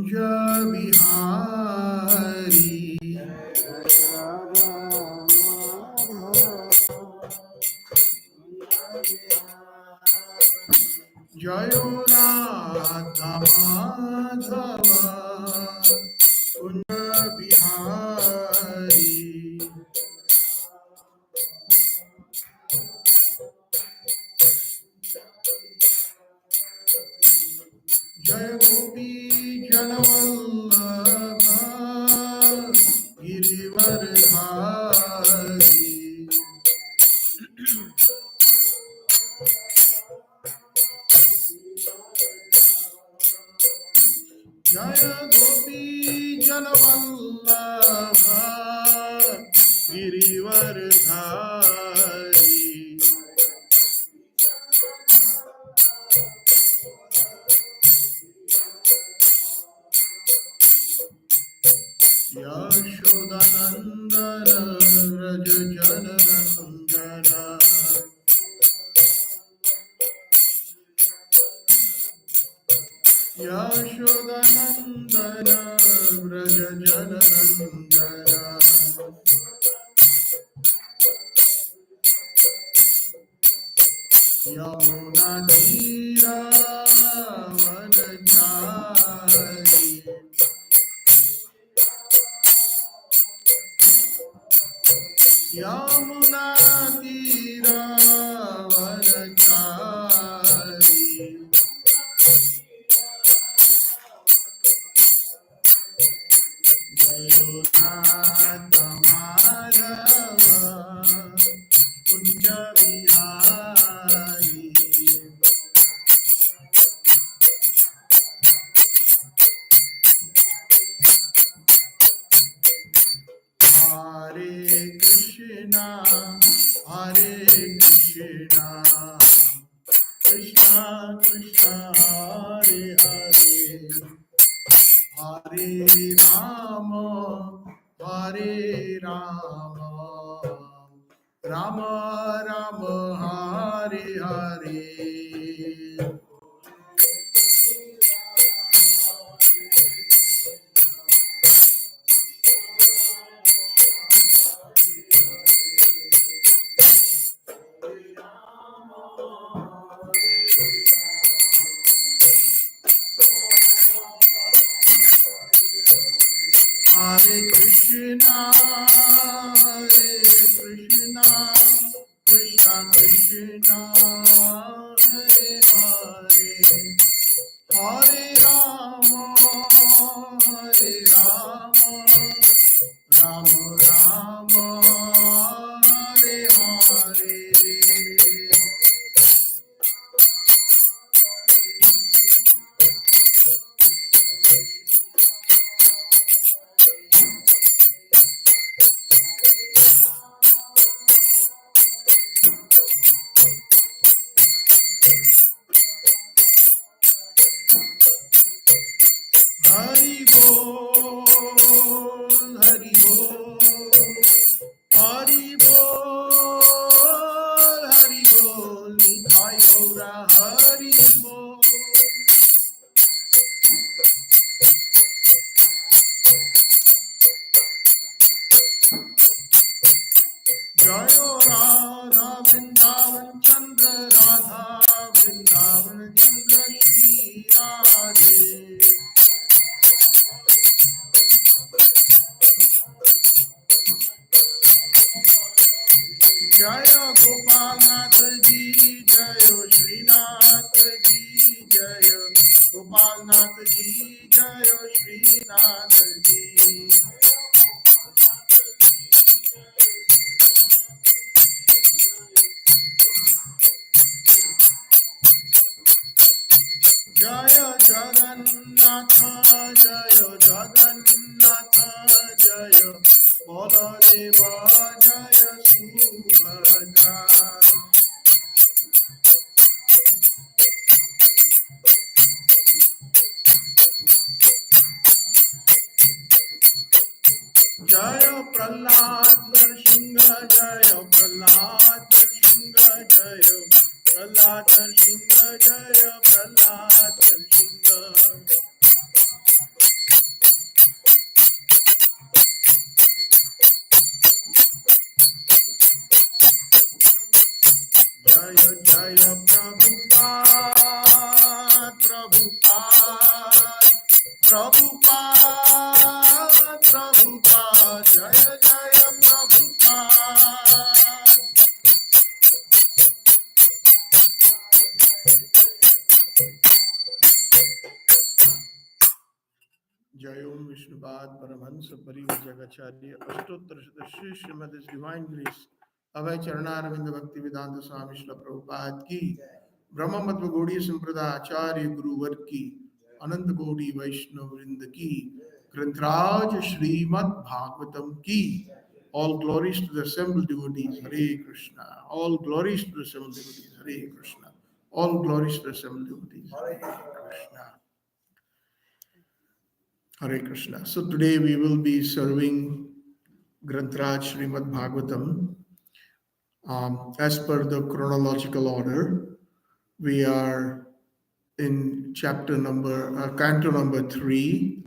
Kunj Bihari Jai Radha Madhav Kunj Bihari Jai Gopi जनवल्लभ Girivardhari Jai Gopi जनवल्लभ Girivardhari Yashodanandan Vraj Janaranjan Yashodanandan Vraj Janaranjan Yamuna Tirah वनचारी Yamuna Tirah वनचारी जयोनाथ Madhav Kunj Bihari Hare Krishna Krishna Krishna Hare Hare Hare Ram Ram Ram Hare Hare Hare Krishna, Krishna Krishna, Hare Hare, Hare Rama, Rama Rama, Hare Hare. Hari Bol, Hari Bol, Hari Bol, Hari Bol, Nitai Gaura Hari Bol. Jayo Radha Vrindavan Chandra Radha Vrindavan Chandra Shri Radhe. Jaya Gopal Nath Ji, Jaya Srinath Ji, Jaya Gopal Nath Ji, Jaya Srinath Ji. Jaya Jagannatha, Jaya Jagannatha, Jaya Baladeva, Jaya Subhadra. Jaya Prahlad Narsingha, Jaya Prahlad Narsingha, Jaya Prahlad Narsingha, Jaya Prahlad Narsingha. Prabhupada, Prabhupada, Jaya Jaya Prabhupada. Jai Om Vishnupad Paramahansa Parivajagacharya Ashtottar Shri Srimad His Divine Grace Abhay Charanaravindra Bhakti Vedanta Swami Shri Prabhupada ki Brahma Matva Gaudiya Sampradaya Acharya Guruvar ki Ananta Gaudi Vaishnava Vrinda ki Grantraj Srimad Bhagavatam ki. All glories to the assembled devotees. Hare Krishna. All glories to the assembled devotees. Hare Krishna. All glories to the assembled devotees. Hare Krishna. Hare Krishna. So today we will be serving Grantraj Srimad Bhagavatam. As per the chronological order, we are in canto number 3,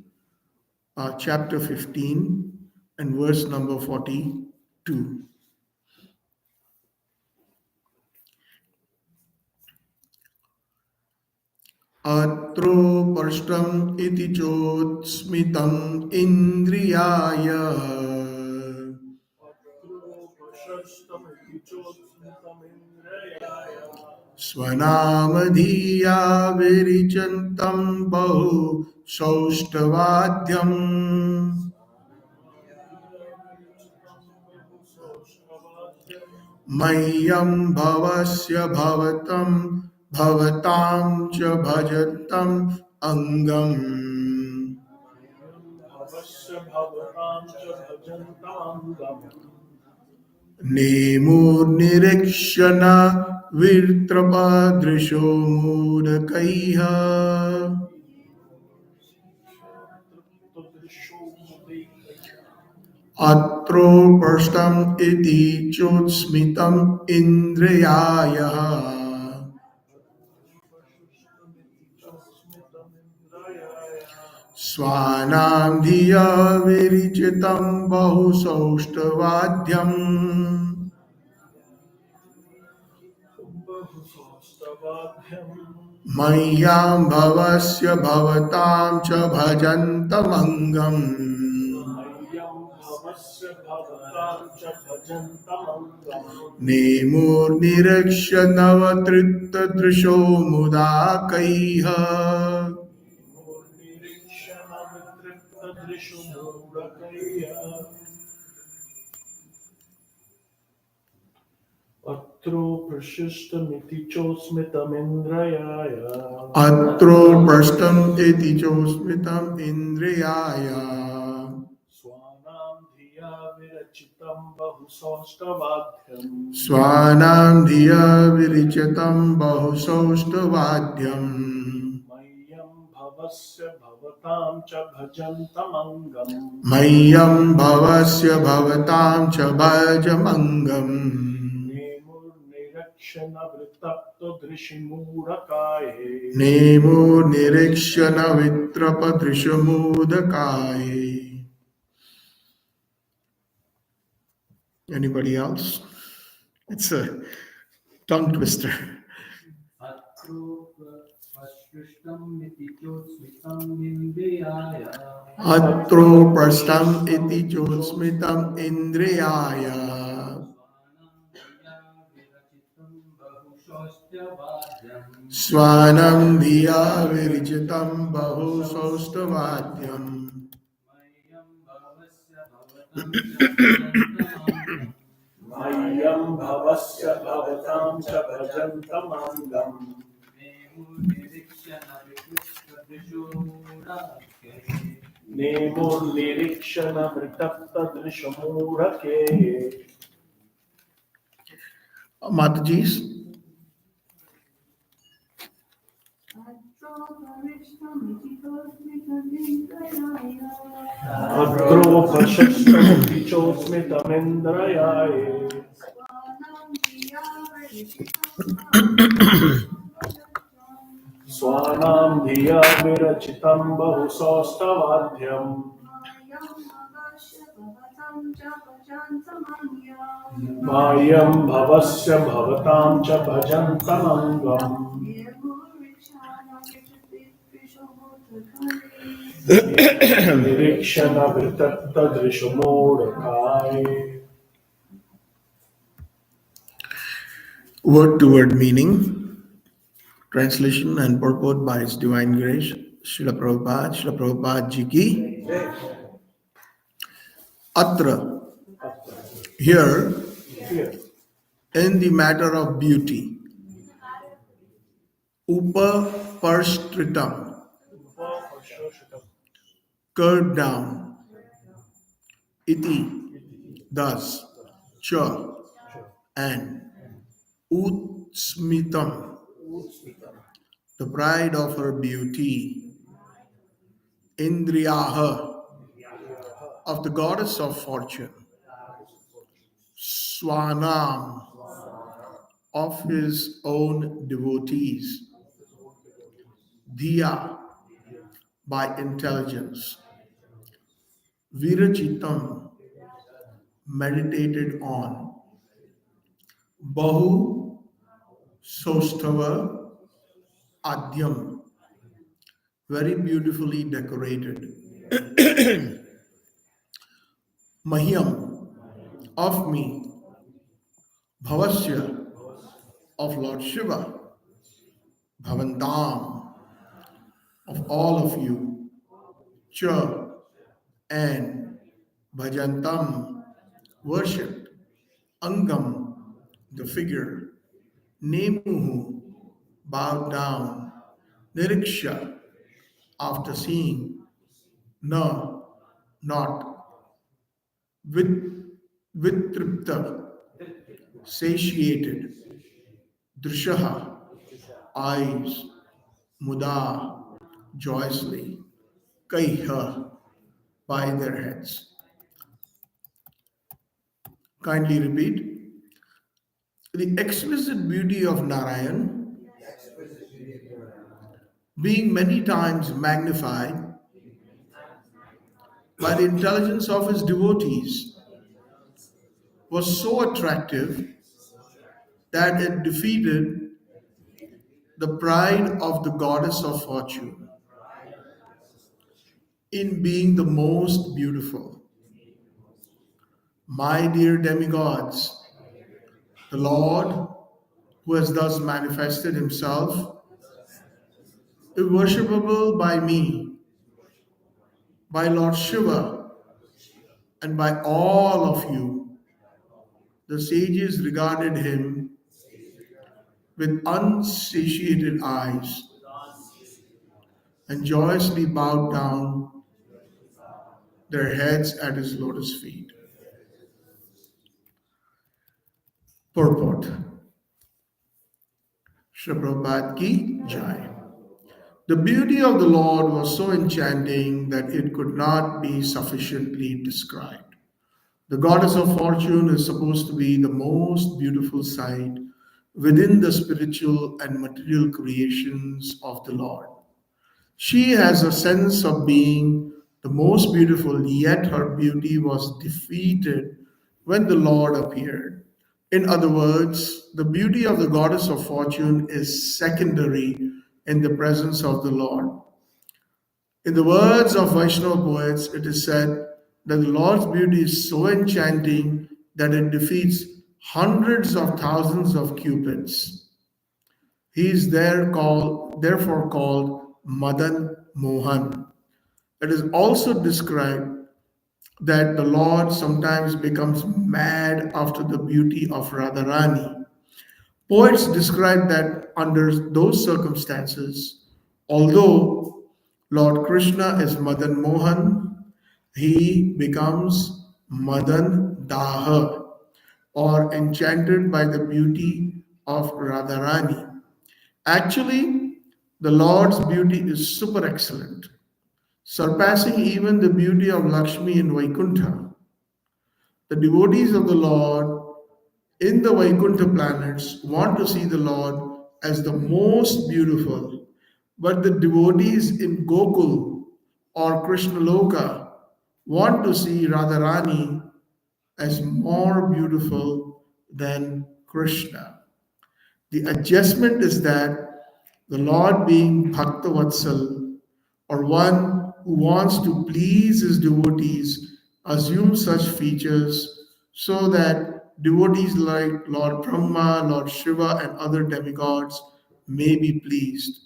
chapter 15, and verse number 42. Atro parshtam iti chotsmitam indriyaya Svanamadiya virichantam bahu saustavadyam Mayyam bhavasya bhavatam cha bhajantam angam Nemur nirikshana virtrapadrisho mudakaiha Atro parstam iti chotsmitam indriyaya Svanam dhiya virichitam bahu saustavadyam Mayyam bhavasya bhavatam cha bhajantamangam Nemur niraksha navatritta drisho mudakaiha Atro prashishtam iti chosmitam indrayaya. Atro prashtam iti chosmitam indriyaya Swanam dhiya virachitam bahusastavadhyam. Svanam dhiya virichatam bahusaustavadyam Mayyam bhavasya bhavatam cha bhajantamangam. Mayyam bhavasya bhavatam cha bhajamangam Nemur nirakshana vritapto drishimurakaye. Nemo nirikshana vitrapadrishamudakaye. Anybody else? It's a tongue twister. Atro prashtam iti chotsmitam indriyaya. Atro prastam iti chotsmitam indriyaya. Svanam dhiya virichitam bahu saustavadyam Mayyam bhavasya bhavatam cha bhajantamangam. Nemur nirikshana vritapta drishamurake. Mataji's. Atro prashashtam iti chosmitam indrayaye. Swanam dhiya virachitam bahusastavadhyam. Mayam bhavasya bhavatam cha bhajantamangam. Nirikshana Vritatadrishamodakai. Word to word meaning, translation and purport by His Divine Grace, Srila Prabhupada Ji ki. Atra, here, Here, in the matter of beauty, Upaparshtritam, curved down, iti, thus, cha, and utsmitam, the pride of her beauty, indriyaha, of the goddess of fortune, swanam, of his own devotees, dhiya, by intelligence, virachitam, meditated on, bahu, sostava, adyam, very beautifully decorated, mahyam, of me, bhavasya, of Lord Shiva, bhavantam, of all of you, cha, and bhajantam, worshipped, angam, the figure, nemuhu, bowed down, niriksha, after seeing, na, not, with vitripta, satiated, drishaha, eyes, muda, joyously, kaiha, by their heads. Kindly repeat. The exquisite beauty of Narayan, being many times magnified by the intelligence of his devotees, was so attractive that it defeated the pride of the goddess of fortune in being the most beautiful. My dear demigods, the Lord, who has thus manifested himself, is worshipable by me, by Lord Shiva, and by all of you. The sages regarded him with unsatiated eyes and joyously bowed down their heads at his lotus feet. Purport. Srila Prabhupada ki jai. The beauty of the Lord was so enchanting that it could not be sufficiently described. The goddess of fortune is supposed to be the most beautiful sight within the spiritual and material creations of the Lord. She has a sense of being the most beautiful, yet her beauty was defeated when the Lord appeared. In other words, the beauty of the goddess of fortune is secondary in the presence of the Lord. In the words of Vaishnava poets, it is said that the Lord's beauty is so enchanting that it defeats hundreds of thousands of cupids. He is therefore called Madan Mohan. It is also described that the Lord sometimes becomes mad after the beauty of Radharani. Poets describe that under those circumstances, although Lord Krishna is Madan Mohan, he becomes Madan Daha, or enchanted by the beauty of Radharani. Actually, the Lord's beauty is super excellent, surpassing even the beauty of Lakshmi in Vaikuntha. The devotees of the Lord in the Vaikuntha planets want to see the Lord as the most beautiful, but the devotees in Gokul or Krishna Loka want to see Radharani as more beautiful than Krishna. The adjustment is that the Lord, being Bhaktavatsal, or one who wants to please his devotees assumes such features so that devotees like Lord Brahma, Lord Shiva, and other demigods may be pleased.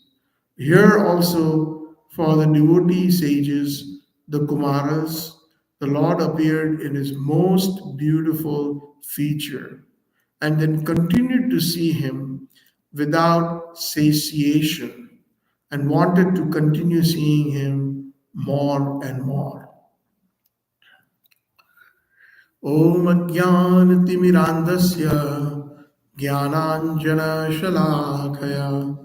Here also, for the devotee sages, the Kumaras, the Lord appeared in his most beautiful feature and then continued to see him without satiation and wanted to continue seeing him more and more. Om Ajnanatimirandasya Jnananjanashalakaya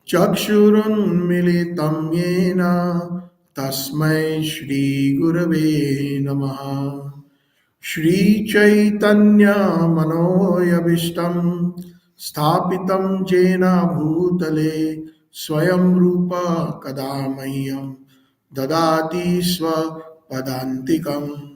Chakshurunmilitam Yena Tasmai Shri Gurave Namaha Shri Chaitanya Manoyabhishtam Sthapitam Jena Bhutale Swayam Rupa Kadamayyam Dadati Swa Padantikam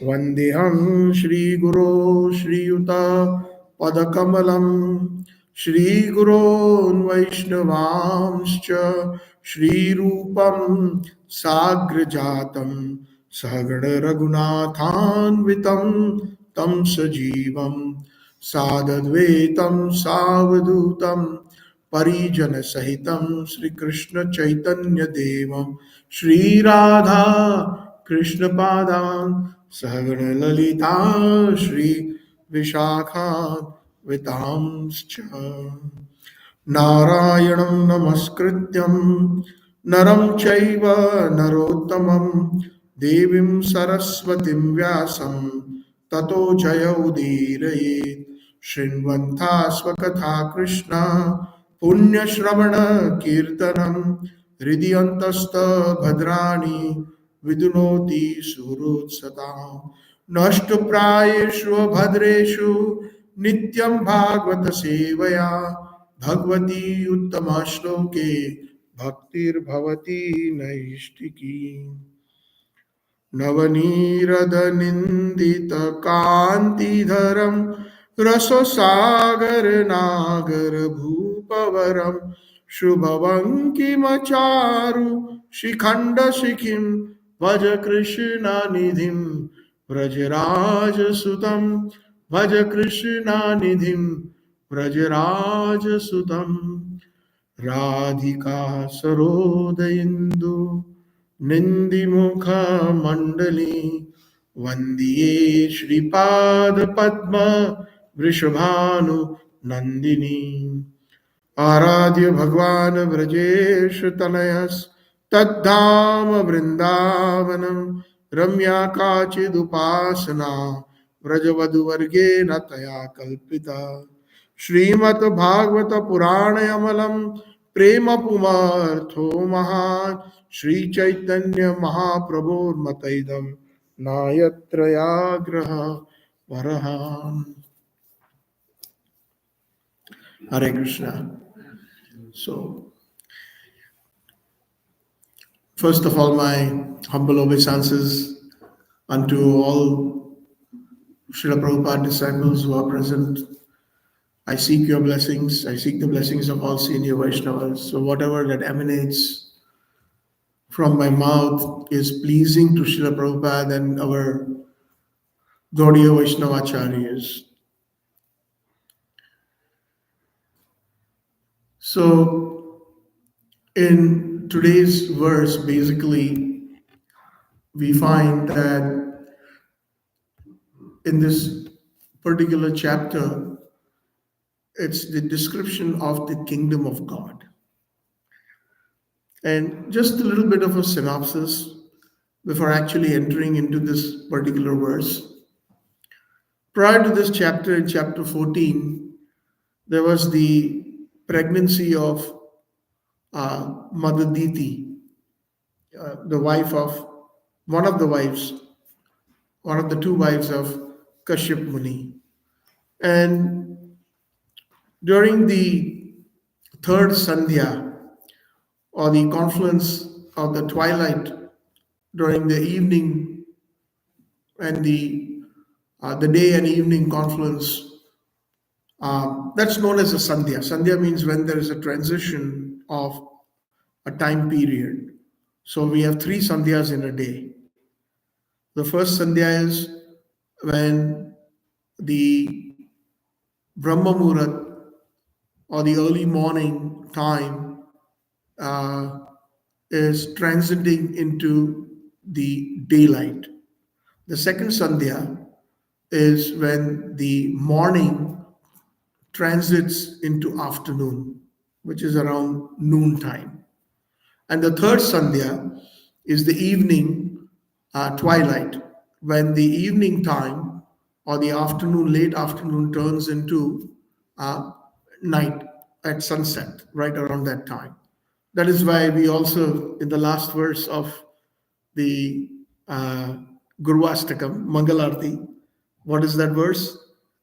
Vandeham Shri Guru Shri Yuta Padakamalam Shri Guru Vaishnavamscha Shri Rupam Sagrajatam Sagada Raghunathan Vitam Tam Sajivam Sadadvetam Savadutam Parijana Sahitam Sri Krishna Chaitanya Devam Shri Radha Krishna Padam Sahagana Lalita Shri Vishakha Vitamscha Narayanam Namaskrityam Naram Chaiva Narottamam Devim Saraswatim Vyasam Tato Jaya Udirayet Shrinvantha Swakatha Krishna Punya Shravana Kirtanam Hridiyantasta Bhadrani Vidunoti Surutsata Nashtaprayeshu Bhadreshu Nityam Bhagavata Sevaya Bhagavati Uttama Shloke Bhaktir Bhavati Naishtiki Navanirada Nindita Kanti Dharam Rasasagar Nagar Bhupavaram Shubhavanki Macharu Shikhanda Shikhim Vaja Krishna Nidhim Vrajaraja Sutam Vaja Krishna Nidhim Vrajaraja Sutam Radhika Sarodayindu Nindimukha Mandali Vandiye Shripad Padma Vrishabhanu Nandini Aradhya Bhagwan Vrajesh Talayas Taddhama Vrindavanam Ramya Kachidupasana Vrajavadu Vargena Taya Kalpita Srimat Bhagavata Purana Yamalam Prema Pumartho Mahan Shri Chaitanya Mahaprabhu Mataidam Nayatrayagraha Varahan. Hare Krishna. So, first of all, my humble obeisances unto all Srila Prabhupada disciples who are present. I seek your blessings. I seek the blessings of all senior Vaishnavas. So, whatever that emanates from my mouth is pleasing to Srila Prabhupada and our Gaudiya Vaishnavacharyas. So, in today's verse, basically, we find that in this particular chapter, it's the description of the kingdom of God. And just a little bit of a synopsis before actually entering into this particular verse. Prior to this chapter, in chapter 14, there was the pregnancy of Mother Diti, the wife of one of the two wives of Kashyap Muni. And during the third Sandhya, or the confluence of the twilight during the evening and the day and evening confluence, that's known as a Sandhya. Sandhya means when there is a transition of a time period. So we have three sandhyas in a day. The first sandhya is when the Brahma Muhurat or the early morning time uh, is transiting into the daylight. The second sandhya is when the morning transits into afternoon, which is around noon time. And the third sandhya is the evening twilight, when the evening time or the afternoon, late afternoon turns into uh, night at sunset, right around that time. That is why we also, in the last verse of the Gurvastakam, Mangalarti, what is that verse?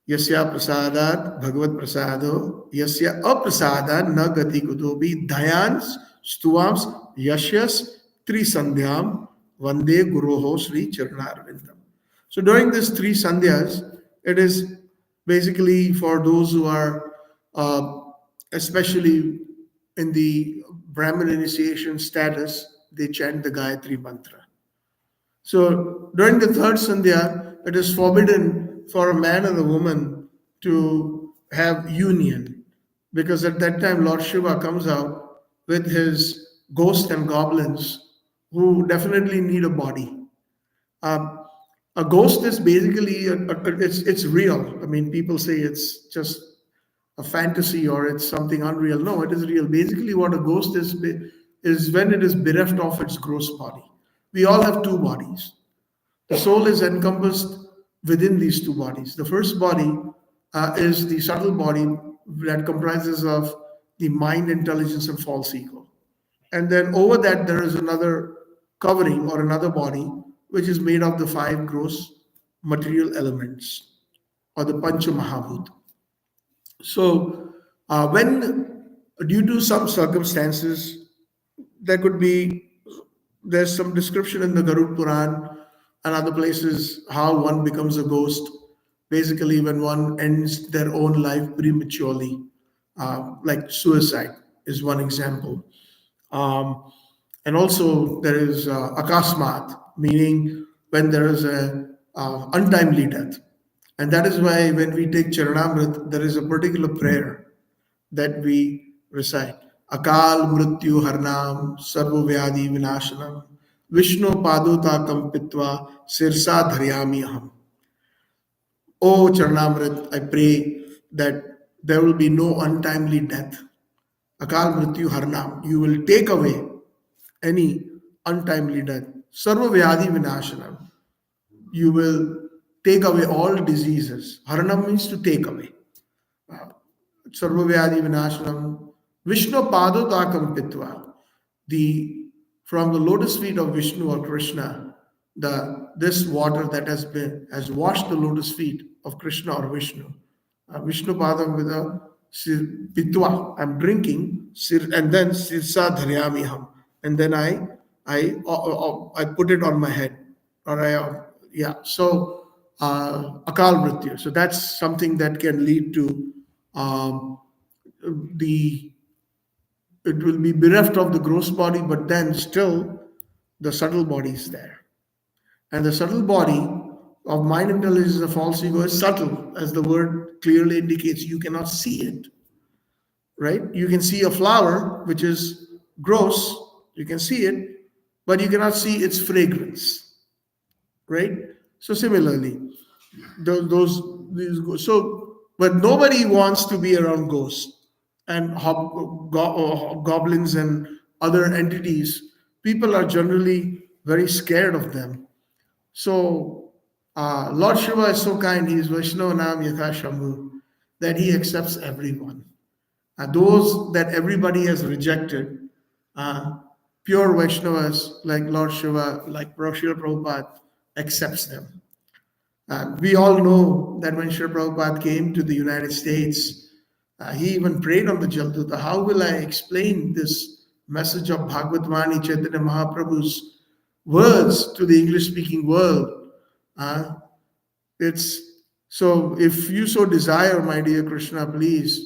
Yasya prasadat bhagavad prasado, yasya aprasadat na gati kutobi dayans stuvams yashyas tri sandhyam vande guroho sri charnarvindam. So during these three sandhyas, it is basically for those who are uh, especially in the Brahmin initiation status, they chant the Gayatri mantra. So during the third sandhya, it is forbidden for a man and a woman to have union, because at that time Lord Shiva comes out with his ghosts and goblins who definitely need a body. Um, a ghost is basically it's real. I mean, people say it's just a fantasy or it's something unreal. No, it is real. Basically, what a ghost is when it is bereft of its gross body. We all have two bodies. The soul is encompassed within these two bodies. The first body is the subtle body that comprises of the mind, intelligence, and false ego. And then over that, there is another covering or another body, which is made of the five gross material elements or the Pancha Mahabhut. So, when due to some circumstances, there could be there's some description in the Garud Puran and other places how one becomes a ghost. Basically, when one ends their own life prematurely, like suicide is one example. Um, and also there is akasmat, meaning when there is a untimely death. And that is why when we take Charanamrit, there is a particular prayer that we recite. Akal mrityu harnam sarva vyadi vinashanam Vishnu padutakam pitva sirsa dharyami aham. Oh Charanamrit, I pray that there will be no untimely death. Akal mrityu harnam. You will take away any untimely death. Sarva vyadi vinashanam. You will take away all diseases. Haranam means to take away. Sarvavyadi Vinashanam, Vishnu Padotakam Pitva, the from the lotus feet of Vishnu or Krishna, the this water that has washed the lotus feet of Krishna or Vishnu. Vishnu Padam with a pitwa, I'm drinking, and then sirsa dharyamiham, and then I put it on my head, or yeah. So akal mrityu. So that's something that can lead to um, the it will be bereft of the gross body, but then still the subtle body is there. And the subtle body of mind intelligence, the false ego, is subtle, as the word clearly indicates. You cannot see it, right? You can see a flower, which is gross, you can see it, but you cannot see its fragrance, right? So similarly, but nobody wants to be around ghosts and goblins and other entities. People are generally very scared of them. So Lord Shiva is so kind. He is Vaishnava Nam Yatha Shambhu, that he accepts everyone. Those that everybody has rejected, uh, pure Vaishnavas like Lord Shiva, like Srila Prabhupada, accepts them. We all know that when Srila Prabhupada came to the United States, he even prayed on the Jalduta, how will I explain this message of Bhagavad Vani Chaitanya Mahaprabhu's words to the English speaking world? Uh, it's so if you so desire, my dear Krishna, please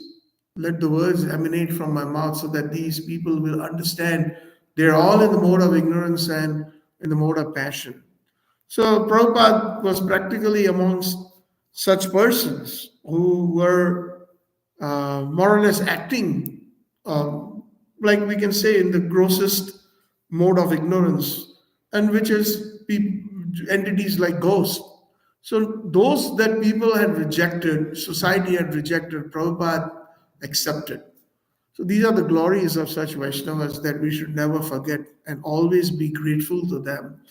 let the words emanate from my mouth so that these people will understand They're all in the mode of ignorance and in the mode of passion. So Prabhupada was practically amongst such persons who were more or less acting, like we can say, in the grossest mode of ignorance, and which is entities like ghosts. So those that people had rejected, society had rejected, Prabhupada accepted. So these are the glories of such Vaishnavas that we should never forget and always be grateful to them.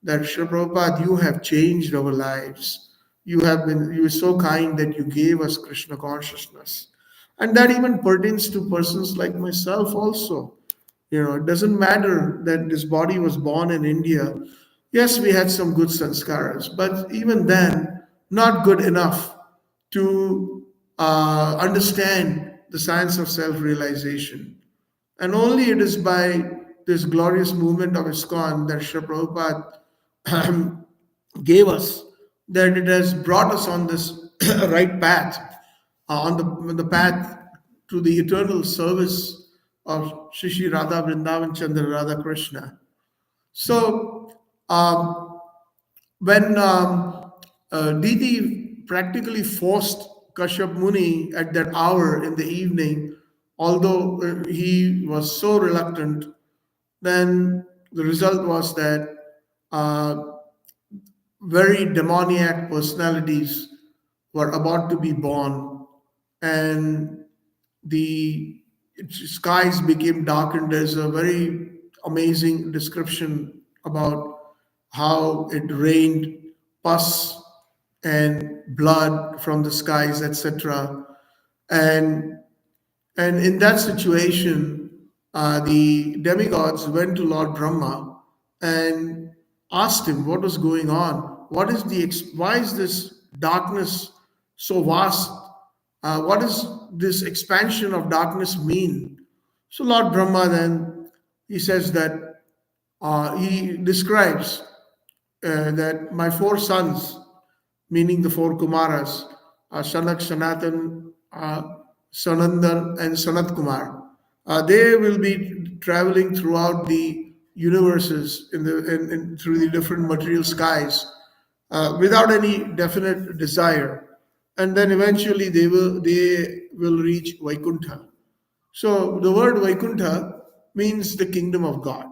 That Srila Prabhupada, you have changed our lives. You were so kind that you gave us Krishna consciousness. And that even pertains to persons like myself also. It doesn't matter that this body was born in India. Yes, we had some good sanskaras, but even then, not good enough to understand the science of self realization. And only it is by this glorious movement of ISKCON that Srila Prabhupada gave us, that it has brought us on this right path, on the path to the eternal service of Shri Shri Radha Vrindavan Chandra Radha Krishna. So, when Diti practically forced Kashyap Muni at that hour in the evening, although he was so reluctant, then the result was that uh, very demoniac personalities were about to be born, and the skies became darkened. There's a very amazing description about how it rained pus and blood from the skies, etc. And in that situation, the demigods went to Lord Brahma and asked him what was going on. Why is this darkness so vast? What does this expansion of darkness mean? So Lord Brahma then he says that he describes that my four sons, meaning the four Kumaras, Shanak, Sanatan, Sanandan, and Sanat Kumar, they will be traveling throughout the universes through the different material skies without any definite desire, and then eventually they will reach Vaikuntha. So the word Vaikuntha means the kingdom of God.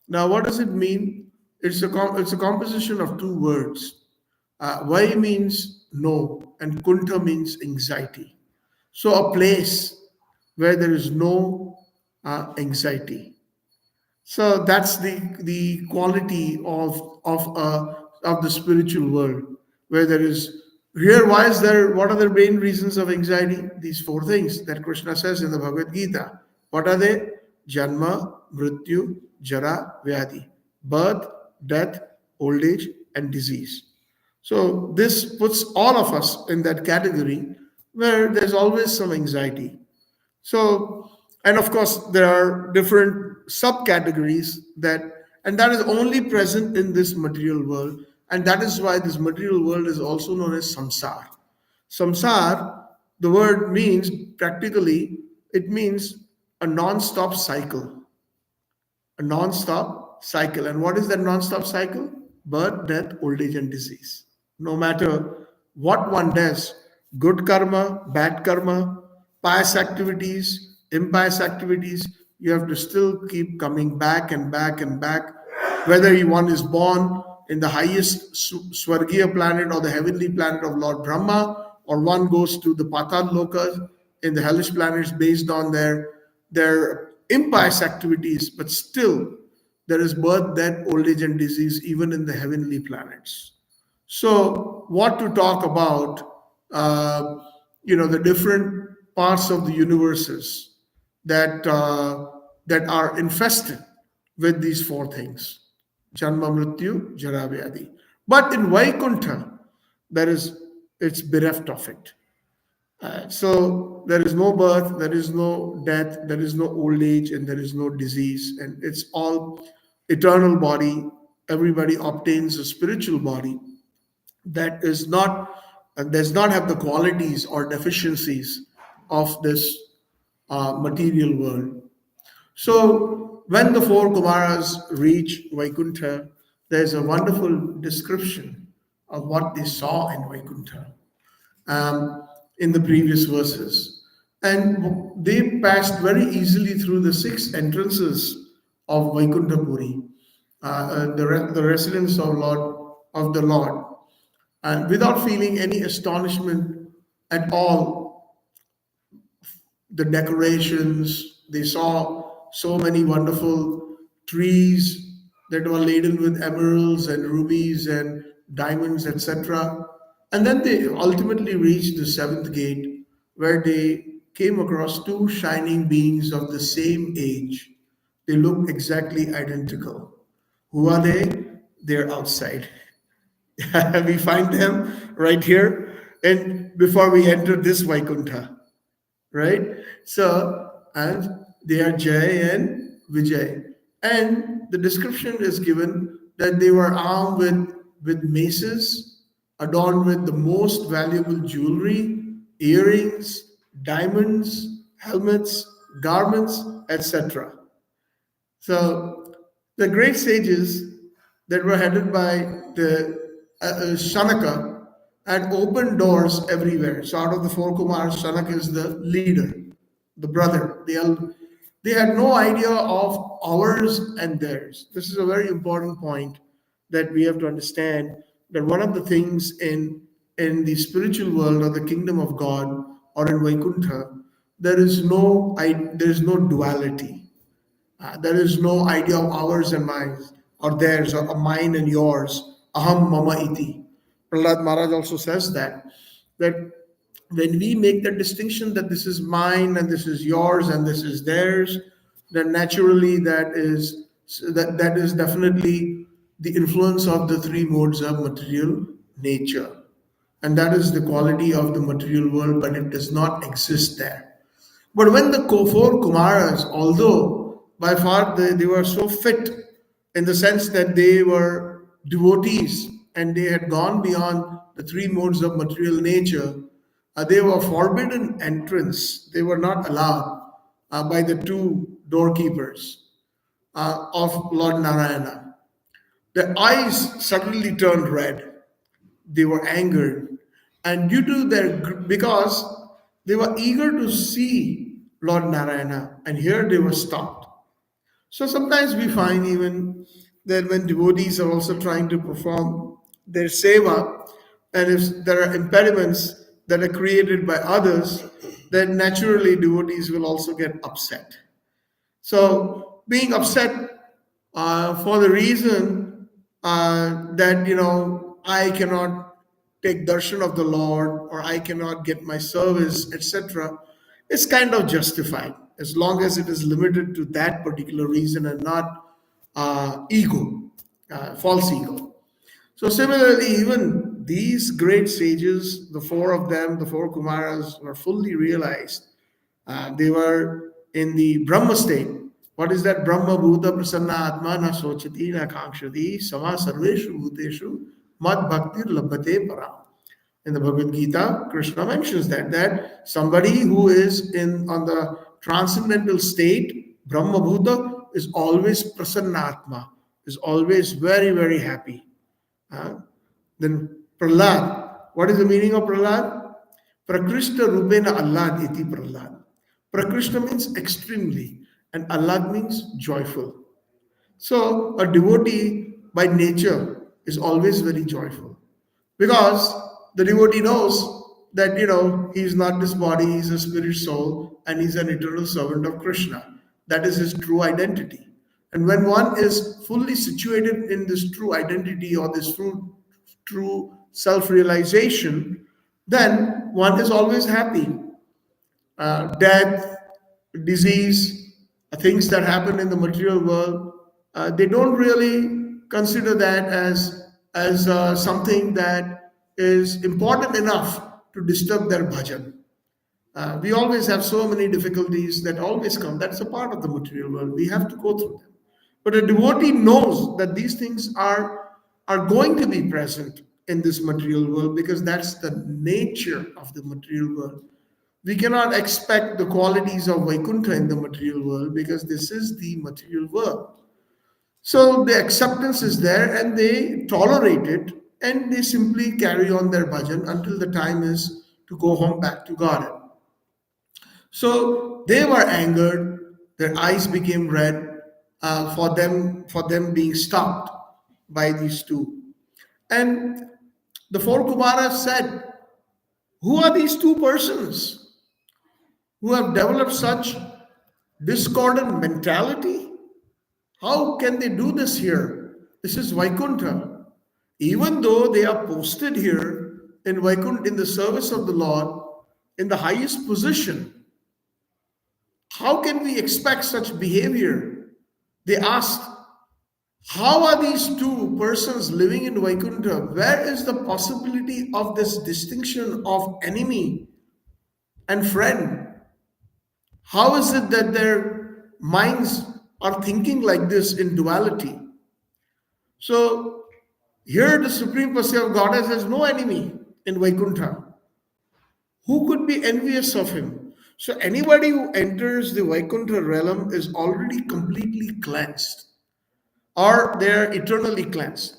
Now, what does it mean? It's a composition of two words. Vai means no, and Kuntha means anxiety. So a place where there is no anxiety. So that's the quality of the spiritual world, where there is here. Why is there? What are the main reasons of anxiety? These four things that Krishna says in the Bhagavad Gita. What are they? Janma, Mrityu, Jara, Vyadi, birth, death, old age, and disease. So this puts all of us in that category where there's always some anxiety. So, and of course, there are different subcategories and that is only present in this material world. And that is why this material world is also known as samsar. Samsar, the word means practically, it means a non-stop cycle. A non-stop cycle. And what is that non-stop cycle? Birth, death, old age, and disease. No matter what one does, good karma, bad karma, pious activities, impious activities, you have to still keep coming back and back and back. Whether one is born in the highest Swargiya planet or the heavenly planet of Lord Brahma, or one goes to the Patal Lokas in the hellish planets based on their impious activities, but still there is birth, death, old age, and disease even in the heavenly planets. So, what to talk about? The different parts of the universes that are infested with these four things: Janma, Mrityu, Jara, Vyadi. But in Vaikuntha, it's bereft of it. So there is no birth, there is no death, there is no old age, and there is no disease, and it's all eternal body. Everybody obtains a spiritual body that is not and does not have the qualities or deficiencies of this material world. So when the four Kumaras reach Vaikuntha, there's a wonderful description of what they saw in Vaikuntha in the previous verses. And they passed very easily through the six entrances of Vaikuntha Puri, the residence of the Lord, and without feeling any astonishment at all. The decorations, they saw so many wonderful trees that were laden with emeralds and rubies and diamonds, etc. And then they ultimately reached the seventh gate, where they came across two shining beings of the same age. They look exactly identical. Who are they? They're outside. We find them right here. And before we enter this Vaikuntha, right? So, and they are Jay and Vijay. And the description is given that they were armed with maces, adorned with the most valuable jewelry, earrings, diamonds, helmets, garments, etc. So the great sages that were headed by the Shanaka had opened doors everywhere. So out of the four Kumars, Shanaka is the leader, the brother. They had no idea of ours and theirs. This is a very important point that we have to understand, that one of the things in the spiritual world or the kingdom of God or in Vaikuntha, there is no duality. There is no idea of ours and mine, or theirs, or mine and yours. Aham mama iti. Prahlad Maharaj also says that when we make that distinction that this is mine and this is yours and this is theirs, then naturally that is definitely the influence of the three modes of material nature. And that is the quality of the material world, but it does not exist there. But when the four Kumaras, although by far they were so fit in the sense that they were devotees and they had gone beyond the three modes of material nature, they were forbidden entrance. They were not allowed by the two doorkeepers of Lord Narayana. Their eyes suddenly turned red. They were angered, and due to because they were eager to see Lord Narayana, and here they were stopped. So sometimes we find even that when devotees are also trying to perform their seva, and if there are impediments that are created by others, then naturally devotees will also get upset. So being upset for the reason that I cannot take darshan of the Lord, or I cannot get my service, etc., is kind of justified as long as it is limited to that particular reason and not ego, false ego. So similarly, even these great sages, the four of them, the four Kumaras, were fully realized. They were in the Brahma state. What is that? Brahma Bhuta Prasanna Atma na Sochati na Kakshati Sama Sarveshu Bhuteshu Mad Bhaktir Labhate Param. In the Bhagavad Gita, Krishna mentions that somebody who is on the transcendental state, Brahma Bhuta, is always Prasannatma, is always very, very happy. Then Prahlad, what is the meaning of Prahlad? Prakrishta Rupena Allad iti Prahlad. Prakrishta means extremely, and Allad means joyful. So a devotee by nature is always very joyful, because the devotee knows that he's not this body, he's a spirit soul, and he's an eternal servant of Krishna. That is his true identity. And when one is fully situated in this true identity, or this true self-realization, then one is always happy. Death, disease, things that happen in the material world, they don't really consider that as something that is important enough to disturb their bhajan. We always have so many difficulties that always come. That's a part of the material world. We have to go through them. But a devotee knows that these things are going to be present in this material world, because that's the nature of the material world. we cannot expect the qualities of Vaikuntha in the material world because this is the material world. So the acceptance is there and they tolerate it and they simply carry on their bhajan until the time is to go home back to God. So they were angered, their eyes became red for them being stopped by these two. And the four Kumaras said, who are these two persons who have developed such discordant mentality? How can they do this here? This is Vaikuntha. Even though they are posted here in Vaikuntha in the service of the Lord in the highest position, how can we expect such behavior? They asked, how are these two persons living in Vaikuntha? Where is the possibility of this distinction of enemy and friend? How is it that their minds are thinking like this in duality? So here the Supreme Personality of Godhead has no enemy in Vaikuntha. Who could be envious of him? So anybody who enters the Vaikuntha realm is already completely cleansed, or they are eternally cleansed.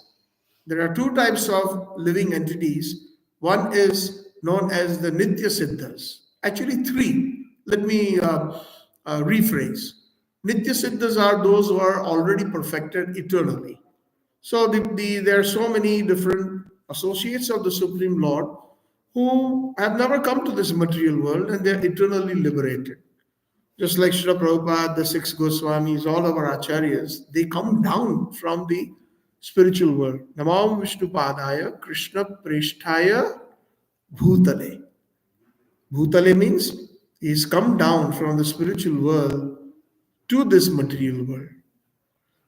There are two types of living entities. One is known as the Nitya Siddhas. Actually, three. Let me rephrase. Nitya Siddhas are those who are already perfected eternally. So there are so many different associates of the Supreme Lord who have never come to this material world and they are eternally liberated. Just like Srila Prabhupada, the six Goswamis, all of our acharyas, they come down from the spiritual world. Namam Vishnu Padaya Krishna Presthaya Bhutale. Bhutale means he's come down from the spiritual world to this material world.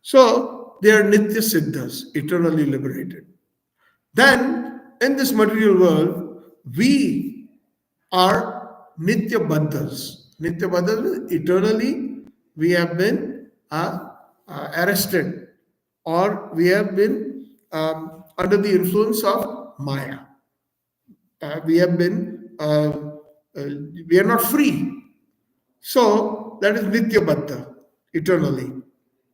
So they are Nitya Siddhas, eternally liberated. Then in this material world, we are Nitya Baddhas. Nitya Baddhas means eternally we have been arrested or we have been under the influence of Maya. We have been, we are not free. So that is Nitya Baddha, eternally.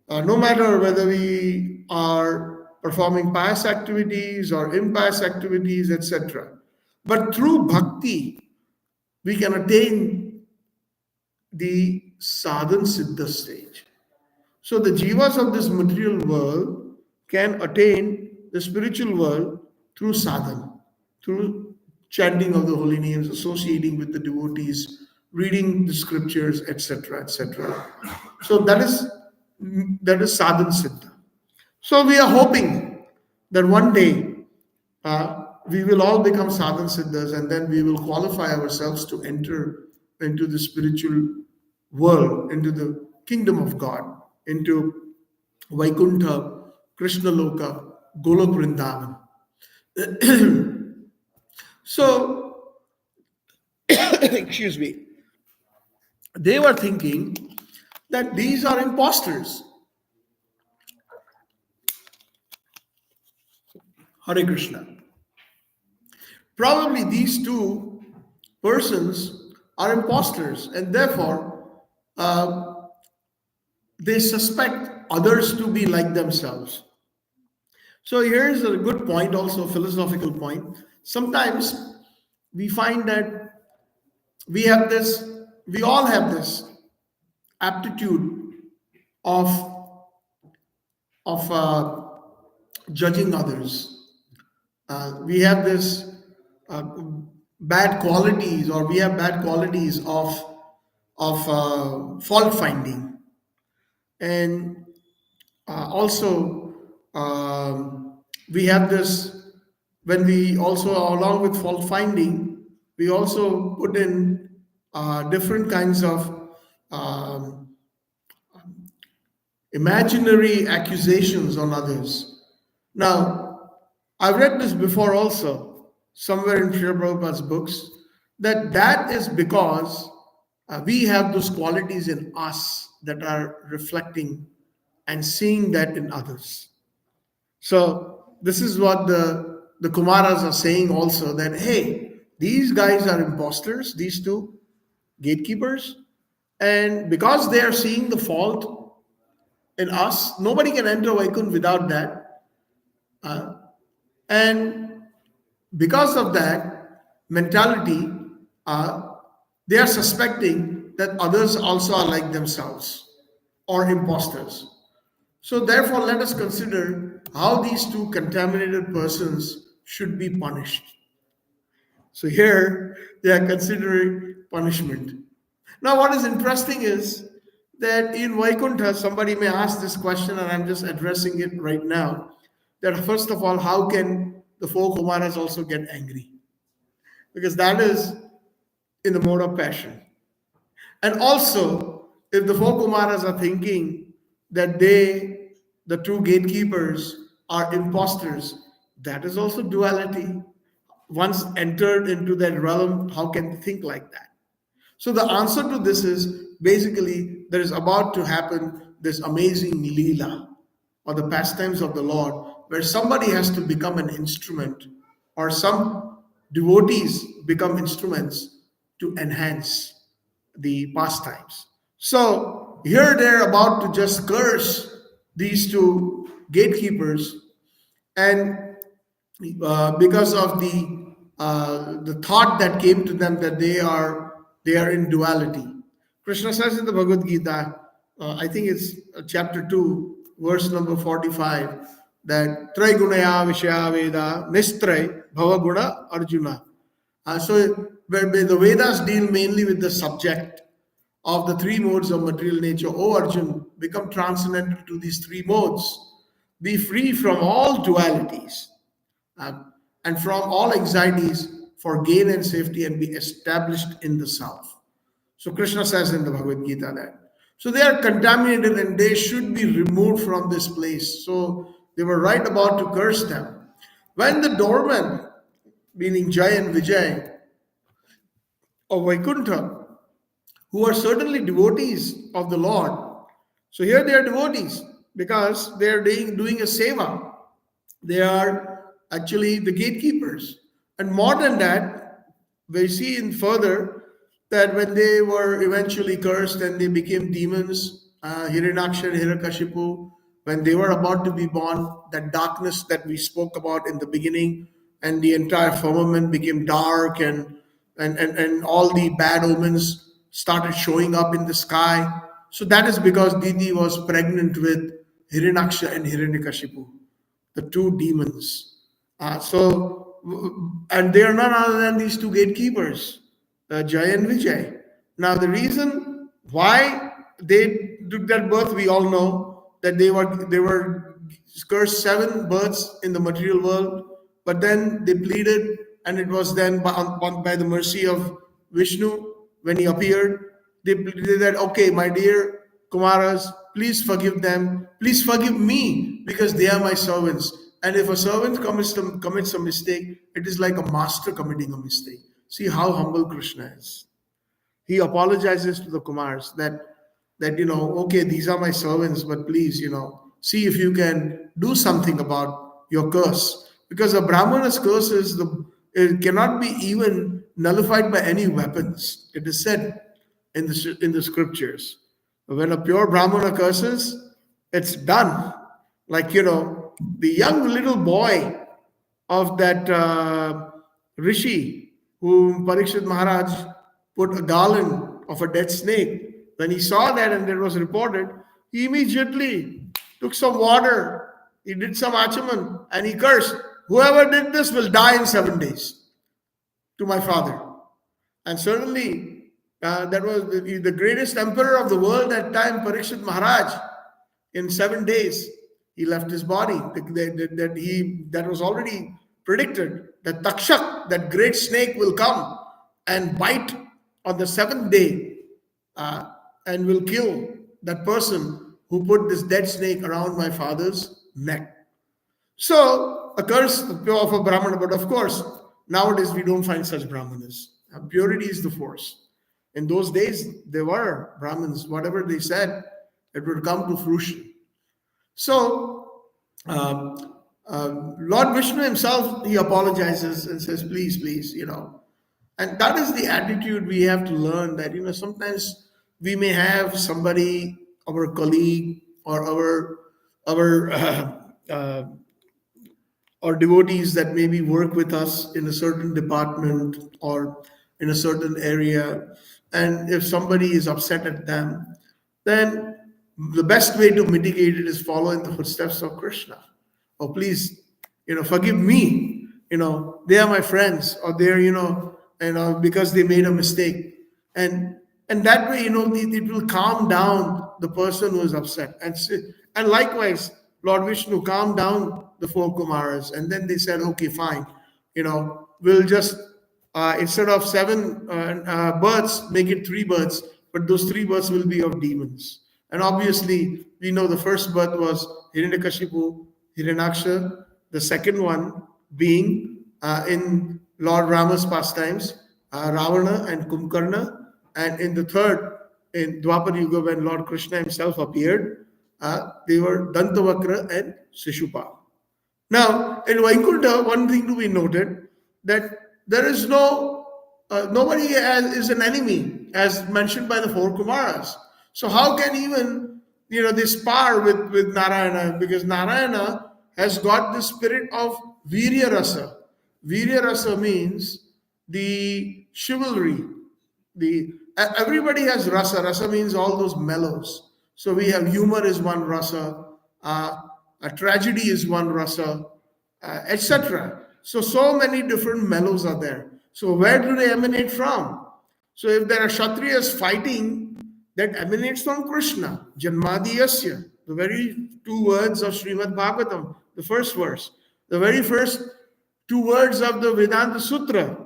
No matter whether we are performing pious activities or impious activities, etc. But through bhakti, we can attain the sadhan siddha stage. So the jivas of this material world can attain the spiritual world through sadhana, through chanting of the holy names, associating with the devotees, reading the scriptures, etc., etc. So that is sadhan siddha. So we are hoping that one day we will all become sadhan siddhas and then we will qualify ourselves to enter into the spiritual world, into the kingdom of God, into Vaikuntha, Krishna Loka, Golok Vrindaban. So, excuse me, they were thinking that these are imposters. Hare Krishna. Probably these two persons are imposters and therefore they suspect others to be like themselves. So here's a good point, also a philosophical point. Sometimes we find that we all have this aptitude of judging others. We have this bad qualities, or we have bad qualities of fault finding, and also we have this, when we also, along with fault finding, we also put in different kinds of imaginary accusations on others. Now, I've read this before also, somewhere in Srila Prabhupada's books, that is because we have those qualities in us that are reflecting and seeing that in others. So this is what the Kumaras are saying also, that hey, these guys are imposters, these two, gatekeepers. And because they are seeing the fault in us, nobody can enter Vaikunth without that. And because of that mentality, they are suspecting that others also are like themselves or imposters. So, therefore, let us consider how these two contaminated persons should be punished. So, here they are considering punishment. Now, what is interesting is that in Vaikuntha, somebody may ask this question, and I'm just addressing it right now. That first of all, how can the four Kumaras also get angry? Because that is in the mode of passion. And also, if the four Kumaras are thinking that they, the two gatekeepers, are imposters, that is also duality. Once entered into that realm, how can they think like that? So the answer to this is basically there is about to happen this amazing Leela or the pastimes of the Lord where somebody has to become an instrument or some devotees become instruments to enhance the pastimes. So here they're about to just curse these two gatekeepers, and because of the thought that came to them that they are in duality. Krishna says in the Bhagavad Gita, I think it's chapter 2, verse number 45, that Traigunaya Vishaya Veda Nistray Bhavaguna Arjuna. So where the Vedas deal mainly with the subject of the three modes of material nature. O Arjun, become transcendental to these three modes. Be free from all dualities and from all anxieties for gain and safety and be established in the self. So Krishna says in the Bhagavad Gita that. So they are contaminated and they should be removed from this place. So they were right about to curse them. When the doormen, meaning Jai and Vijay of Vaikuntha, who are certainly devotees of the Lord. So here they are devotees because they are doing a seva. They are actually the gatekeepers. And more than that, we see in further that when they were eventually cursed and they became demons, Hiranyaksha and Hiranyakashipu, when they were about to be born, that darkness that we spoke about in the beginning, and the entire firmament became dark, and all the bad omens started showing up in the sky. So that is because Didi was pregnant with Hiranyaksha and Hiranyakashipu, the two demons. And they are none other than these two gatekeepers, Jai and Vijay. Now, the reason why they took that birth, we all know that they were cursed 7 births in the material world, but then they pleaded, and it was then by the mercy of Vishnu when he appeared. They pleaded that, okay, my dear Kumaras, please forgive them, please forgive me because they are my servants. And if a servant commits a mistake, it is like a master committing a mistake. See how humble Krishna is. He apologizes to the Kumars that okay, these are my servants, but please, see if you can do something about your curse. Because a Brahmana's curse it cannot be even nullified by any weapons. It is said in the scriptures. When a pure Brahmana curses, it's done. Like, the young little boy of that rishi whom Parikshit Maharaj put a garland of a dead snake. When he saw that and it was reported, he immediately took some water, he did some achaman, and he cursed, whoever did this will die in 7 days to my father. And certainly, that was the greatest emperor of the world at that time, Parikshit Maharaj. In 7 days, he left his body. That was already predicted that Takshak, that great snake, will come and bite on the 7th day and will kill that person who put this dead snake around my father's neck. So, a curse of a Brahmana, but of course, nowadays we don't find such Brahmanas. Purity is the force. In those days, there were Brahmins. Whatever they said, it would come to fruition. So, Lord Vishnu himself, he apologizes and says, please, And that is the attitude we have to learn, that, sometimes we may have somebody, our colleague, or our uh, or devotees that maybe work with us in a certain department or in a certain area. And if somebody is upset at them, then the best way to mitigate it is following the footsteps of Krishna. Oh, please, forgive me. They are my friends, or they're, because they made a mistake. And that way, it will calm down the person who is upset. And likewise, Lord Vishnu calmed down the four Kumaras, and then they said, okay, fine, we'll just, instead of seven birds, make it three birds, but those three birds will be of demons. And obviously, we know the first birth was Hiranyakashipu, Hiranyaksha, the second one being in Lord Rama's pastimes, Ravana and Kumbhakarna, and in the third, in Dwapar Yuga, when Lord Krishna himself appeared, they were Dantavakra and Shishupal. Now, in Vaikuntha, one thing to be noted, that there is nobody is an enemy, as mentioned by the four Kumaras. So how can even, they spar with Narayana? Because Narayana has got the spirit of Virya Rasa. Virya Rasa means the chivalry. Everybody has rasa. Rasa means all those mellows. So we have humor is one rasa, a tragedy is one rasa, etc. So many different mellows are there. So where do they emanate from? So if there are Kshatriyas fighting, that emanates from Krishna, Janmadiyasya, the very two words of Srimad Bhagavatam, the first verse, the very first two words of the Vedanta Sutra.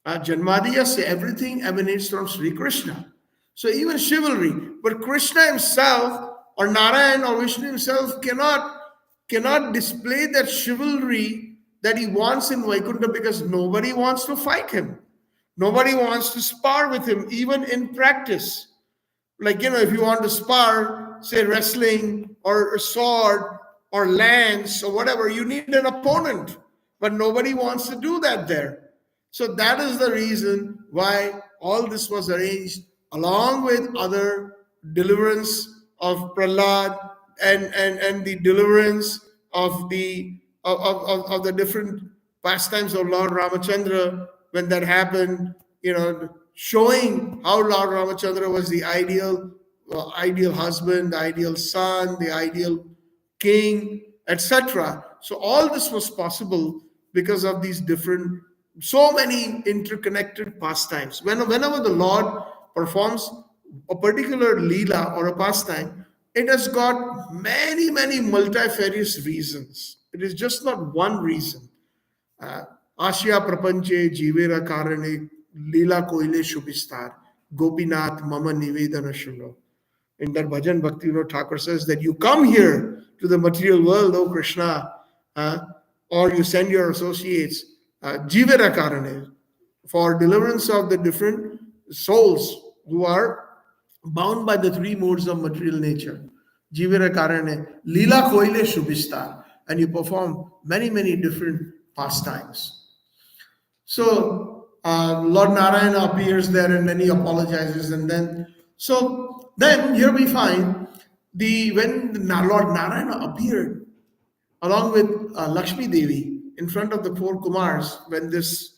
Janmadiyasya, everything emanates from Sri Krishna. So even chivalry, but Krishna himself or Narayan or Vishnu himself cannot display that chivalry that he wants in Vaikuntha, because nobody wants to fight him. Nobody wants to spar with him, even in practice. Like, if you want to spar, say wrestling or a sword or lance or whatever, you need an opponent. But nobody wants to do that there. So that is the reason why all this was arranged, along with other deliverance of Prahlad and the deliverance of the different pastimes of Lord Ramachandra. When that happened, showing how Lord Ramachandra was the ideal husband, the ideal son, the ideal king, etc. So all this was possible because of these different, so many interconnected pastimes. Whenever the Lord performs a particular leela or a pastime, it has got many, many multifarious reasons. It is just not one reason. Asya prapanche jivera karane lila koile shubhistar gopinath mama nivedana shuno. In that bhajan, Bhaktivinoda Thakur says that you come here to the material world, O Krishna, or you send your associates, jivera karane, for deliverance of the different souls who are bound by the three modes of material nature. Jivera karane lila koile shubhistar, and you perform many, many different pastimes. So Lord Narayana appears there, and then he apologizes, and then here we find when Lord Narayana appeared along with Lakshmi Devi in front of the four Kumars, when this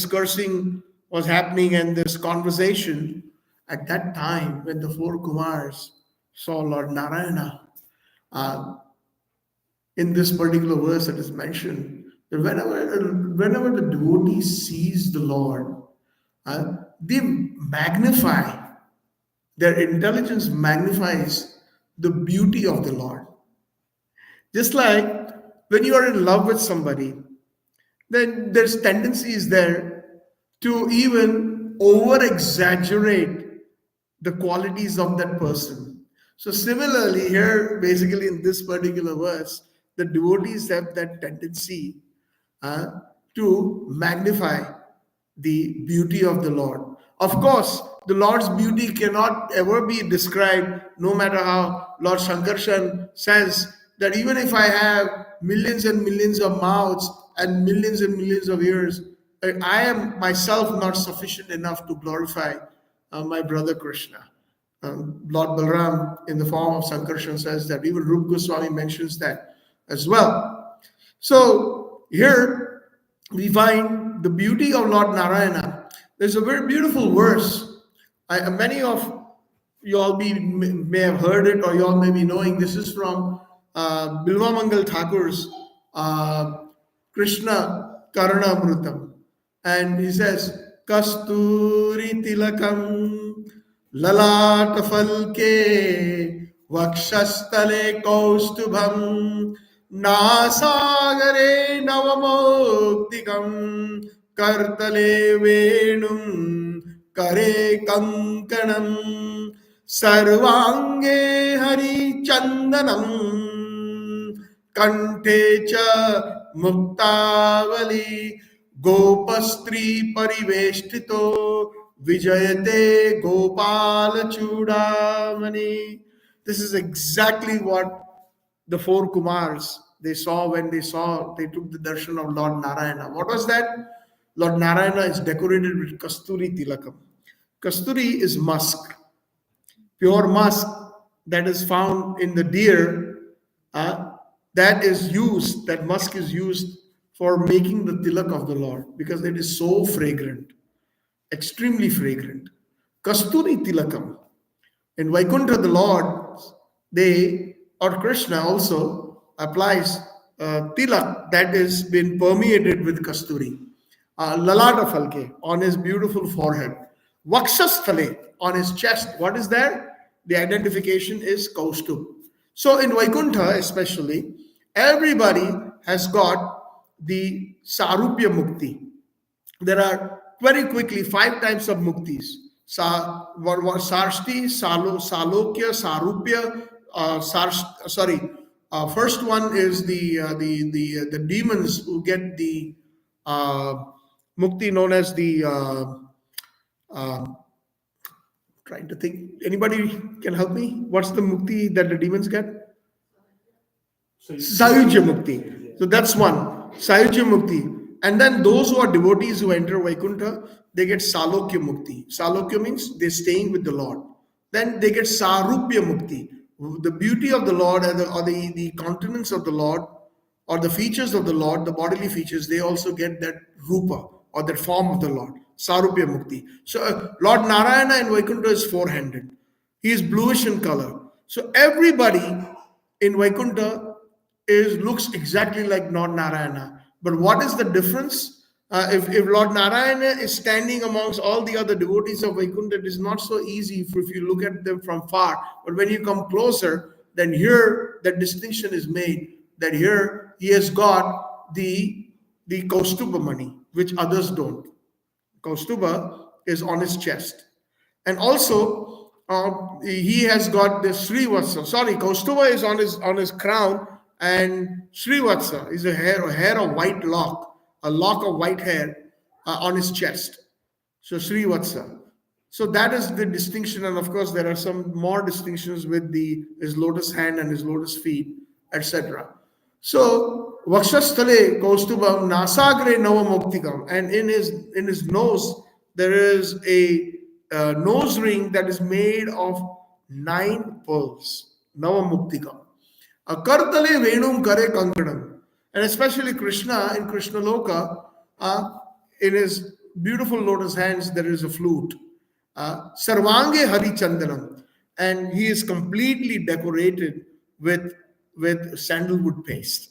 cursing was happening and this conversation, at that time when the four Kumars saw Lord Narayana, in this particular verse it is mentioned that whenever the devotee sees the Lord, they magnify, their intelligence magnifies the beauty of the Lord. Just like when you are in love with somebody, then there's tendencies there to even over exaggerate the qualities of that person. So similarly here, basically in this particular verse, the devotees have that tendency to magnify the beauty of the Lord. Of course, the Lord's beauty cannot ever be described, no matter how Lord Shankarshan says that even if I have millions and millions of mouths and millions of ears, I am myself not sufficient enough to glorify my brother Krishna. Lord Balram, in the form of Sankarshan, says that. Even Rup Goswami mentions that as well. So here we find the beauty of Lord Narayana. There's a very beautiful verse. Many of you all may have heard it, or you all may be knowing. This is from Bilva Mangal Thakur's Krishna Karunamrutam. And he says, Kasturi Tilakam Lalata Falke Vakshastale Kaustubham Nasagare Navamoktikam Kartale Venum Kare Kankanam Sarvange Hari Chandanam Kante cha Muktavali Gopastri Pariveshtito Vijayate Gopala Chudamani. This is exactly what the four Kumars they saw when they took the darshan of Lord Narayana. What was that? Lord Narayana is decorated with Kasturi Tilakam. Kasturi is musk, pure musk that is found in the deer. That musk is used for making the tilak of the Lord, because it is so fragrant, extremely fragrant. Kasturi Tilakam. In Vaikuntha, the Lord, or Krishna also applies tilak that has been permeated with kasturi. Lalata Falke, on his beautiful forehead. Vakshasthale, on his chest. What is there? The identification is Kaustubh. So in Vaikuntha especially, everybody has got the Sarupya Mukti. There are, very quickly, 5 types of muktis. Sarshti, Salokya, Sarupya. First one is the demons who get the mukti known as the trying to think. Anybody can help me? What's the mukti that the demons get? Sayujya Mukti. So that's one. Sayujya Mukti. And then those who are devotees who enter Vaikuntha, they get Salokya Mukti. Salokya means they're staying with the Lord. Then they get Sarupya Mukti. The beauty of the Lord, or the countenance of the Lord, or the features of the Lord, the bodily features, they also get that Rupa, or that form of the Lord. Sarupya Mukti. So Lord Narayana in Vaikuntha is 4-handed. He is bluish in color. So everybody in Vaikuntha looks exactly like Lord Narayana. But what is the difference? If Lord Narayana is standing amongst all the other devotees of Vaikuntha, it is not so easy if you look at them from far. But when you come closer, then here that distinction is made, that here he has got the Kaustubha mani, which others don't. Kaustubha is on his chest. And also, he has got the Srivatsa. Kaustubha is on his crown, and Srivatsa is a hair of white lock, a lock of white hair on his chest. So Srivatsa. So that is the distinction, and of course there are some more distinctions with his lotus hand and his lotus feet, etc. So Vakshasthale Kaustubham Nasagre Navamuktikam, and in his nose there is a nose ring that is made of 9 pearls. Navamuktikam. Kartale Venum Kare Kankanam. And especially Krishna in Krishna Loka, in his beautiful lotus hands there is a flute. Sarvange Hari Chandanam. And he is completely decorated with sandalwood paste.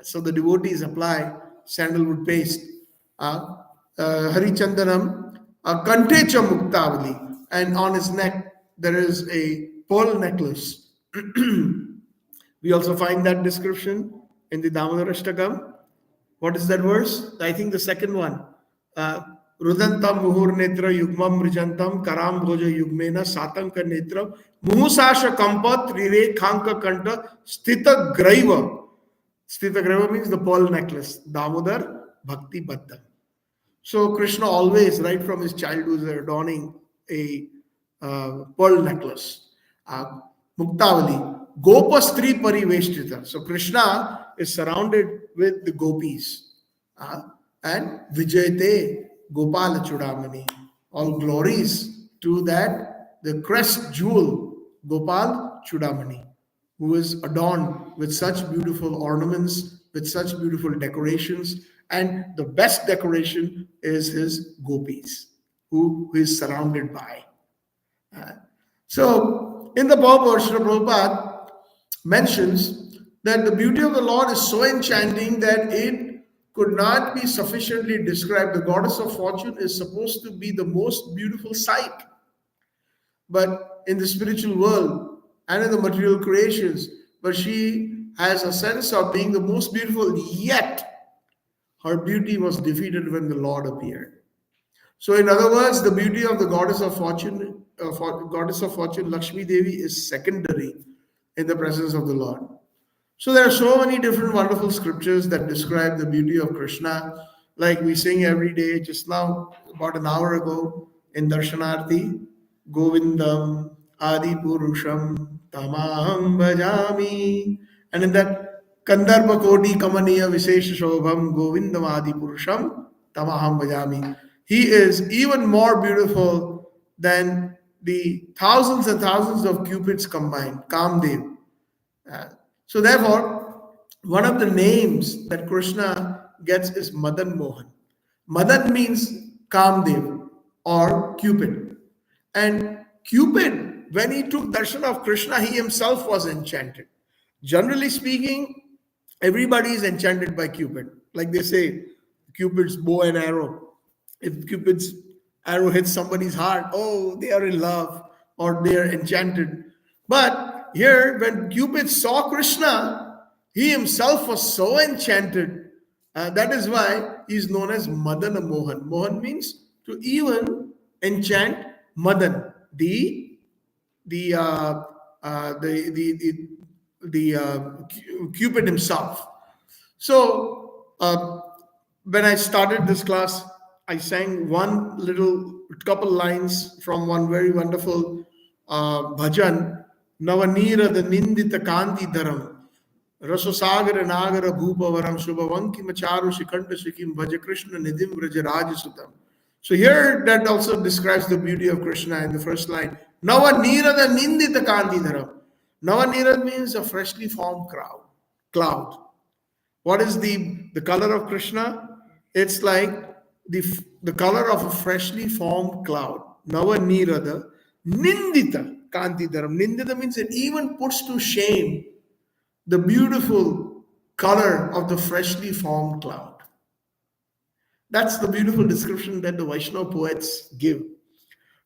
So the devotees apply sandalwood paste. Hari Chandanam, Kantecha Muktavali, and on his neck there is a pearl necklace. We also find that description in the Damodara Ashtakam. What is that verse? I think the second one. Rudantam muhur netra yugmam mrijantam karam bhoja yugmena satanka netram muhusasha kampat rirekhanka kanta sthita graiva. Sthita graiva means the pearl necklace. Damodar bhakti baddha. So Krishna always, right from his childhood, is adorning a pearl necklace. Muktavali. Gopastri pariveshtita. So Krishna is surrounded with the gopis. and Vijayate Gopala Chudamani. All glories to that, the crest jewel, Gopal Chudamani, who is adorned with such beautiful ornaments, with such beautiful decorations, and the best decoration is his gopis, who he is surrounded by. So, in the purport, Srila Prabhupada mentions that the beauty of the Lord is so enchanting that it could not be sufficiently described. The goddess of fortune is supposed to be the most beautiful sight. But in the spiritual world and in the material creations, but she has a sense of being the most beautiful, yet her beauty was defeated when the Lord appeared. So, in other words, the beauty of the goddess of fortune, Lakshmi Devi, is secondary in the presence of the Lord. So, there are so many different wonderful scriptures that describe the beauty of Krishna, like we sing every day. Just now, about an hour ago, in Darshanarti, Govindam Adi Purusham Tamaham Bhajami, and in that Kandharpa Koti Kamaniya Vishesha Shobham Govindam Adi Purusham Tamaham Bhajami. He is even more beautiful than the thousands and thousands of cupids combined, Kamdev. So therefore, one of the names that Krishna gets is Madan Mohan. Madan means Kamdev or Cupid. And Cupid, when he took darshan of Krishna, he himself was enchanted. Generally speaking, everybody is enchanted by Cupid. Like they say, Cupid's bow and arrow. If Cupid's arrow hits somebody's heart, oh, they are in love or they are enchanted. But here, when Cupid saw Krishna, he himself was so enchanted. That is why he is known as Madana Mohan. Mohan means to even enchant Madan, the Cupid himself. So when I started this class, I sang one little couple lines from one very wonderful bhajan, Navanira the Nindita Kanti Dharam, Rasasagara Nagara Bhupavaram Shubhavanki Macharu Shikanta Shikim Bhaja Krishna Nidim Vraja Rajasutam. So here that also describes the beauty of Krishna in the first line. Navanira the Nindita Kanti Dharam. Navanira means a freshly formed cloud. What is the color of Krishna? It's like the color of a freshly formed cloud. Navanirada Nindita Kantidaram. Nindita means it even puts to shame the beautiful color of the freshly formed cloud. That's the beautiful description that the Vaishnava poets give.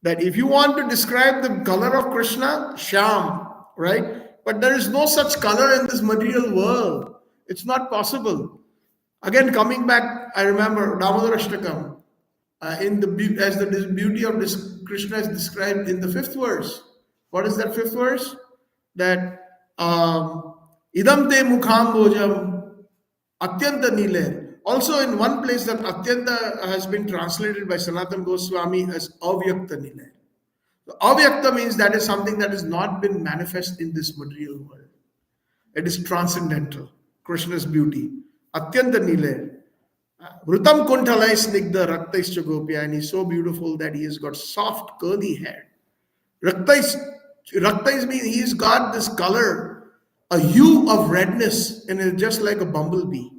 That if you want to describe the color of Krishna, Shyam, right? But there is no such color in this material world. It's not possible. Again, coming back, I remember Damodar Ashtakam, as the beauty of this Krishna is described in the 5th verse. What is that 5th verse? That idam te mukhambojam atyanta nile. Also in one place that atyanta has been translated by Sanatana Goswami as avyakta nile. So avyakta means that is something that has not been manifest in this material world. It is transcendental. Krishna's beauty. Atyanta nile. Vrutam kuntalai snigdha raktaischa gopya, and he's so beautiful that he has got soft curly hair. Raktais means he's got this color, a hue of redness, and it's just like a bumblebee.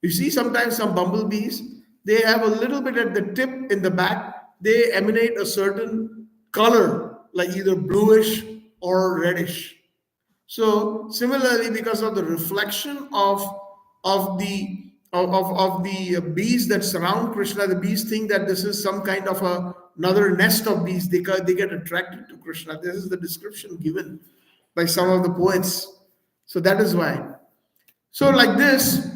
You see sometimes some bumblebees, they have a little bit at the tip in the back, they emanate a certain color, like either bluish or reddish. So similarly, because of the reflection of the bees that surround Krishna, the bees think that this is some kind of another nest of bees. They get attracted to Krishna. This is the description given by some of the poets. So that is why. So like this,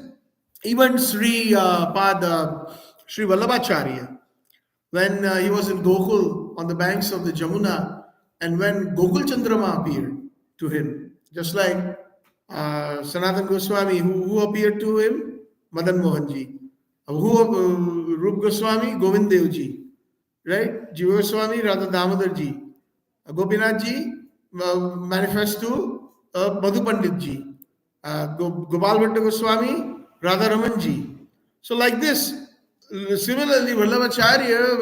even Sri Vallabhacharya, when he was in Gokul on the banks of the Jamuna, and when Gokul Chandrama appeared to him, just like Sanatana Goswami, who appeared to him? Madan Mohanji. Who Rup Goswami? Govind Dev Ji. Right? Jiva Goswami, Radha Damodar Ji. Gopinath Ji manifest to Madhu Pandit Ji. Gopal Bhatta Goswami, Radha Raman Ji. So like this, Similarly, Vallabhacharya,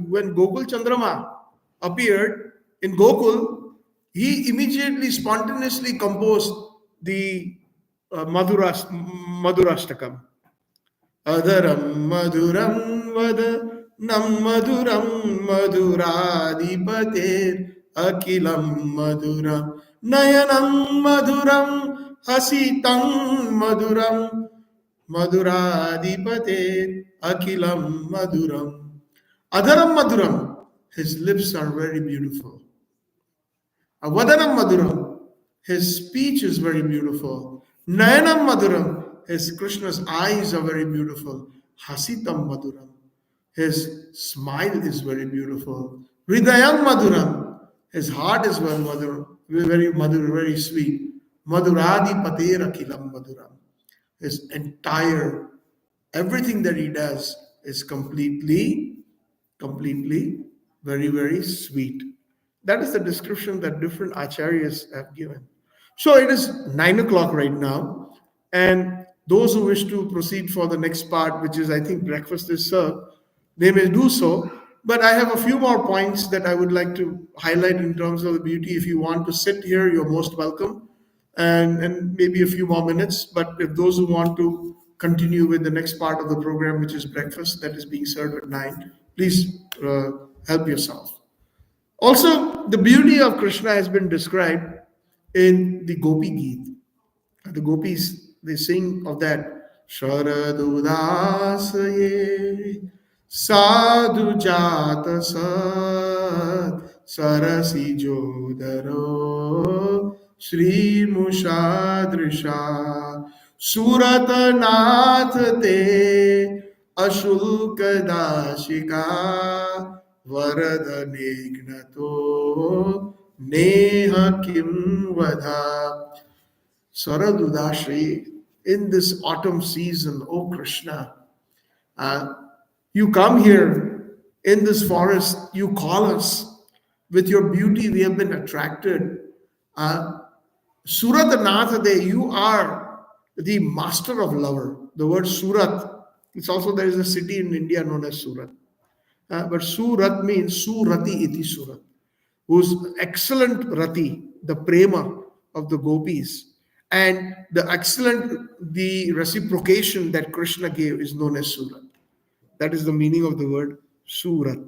when Gokul Chandrama appeared in Gokul, he immediately spontaneously composed the Madhurashtakam. Adharam Madhuram Vada Nam Madhuram Madhuradhipater Akilam Madhuram Nayanam Madhuram Hasitam Madhuram Madhuradhipate Akilam Madhuram. Adharam Madhuram. His lips are very beautiful. Avadanam Madhuram. His speech is very beautiful. Nayanam Madhuram. His Krishna's eyes are very beautiful. Hasitam Madhuram. His smile is very beautiful. Hridayam Madhuram. His heart is very madhur, very sweet. Madhuradi Patera Kilam Madhuram. His entire, everything that he does is completely, very, very sweet. That is the description that different acharyas have given. So it is 9 o'clock right now, and those who wish to proceed for the next part, which is, I think, breakfast is served, they may do so. But I have a few more points that I would like to highlight in terms of the beauty. If you want to sit here, you're most welcome, and maybe a few more minutes. But if those who want to continue with the next part of the program, which is breakfast, that is being served at 9, please help yourself. Also, the beauty of Krishna has been described in the Gopi Geet. The gopis, they sing of that. Sharadudasaye sadhu jata sat sarasi jodaro Shri Mushadrisha Surata Nath Te Ashulka Dashika Varada Nignato Neha Kim Vadha. Saradudashri, in this autumn season, O Krishna, you come here in this forest, you call us. With your beauty, we have been attracted. Surat Nathade, you are the master of lover. The word Surat, it's also, there is a city in India known as Surat. But Surat means Surati iti Surat, whose excellent Rati, the prema of the gopis, and the reciprocation that Krishna gave is known as Surat. That is the meaning of the word Surat.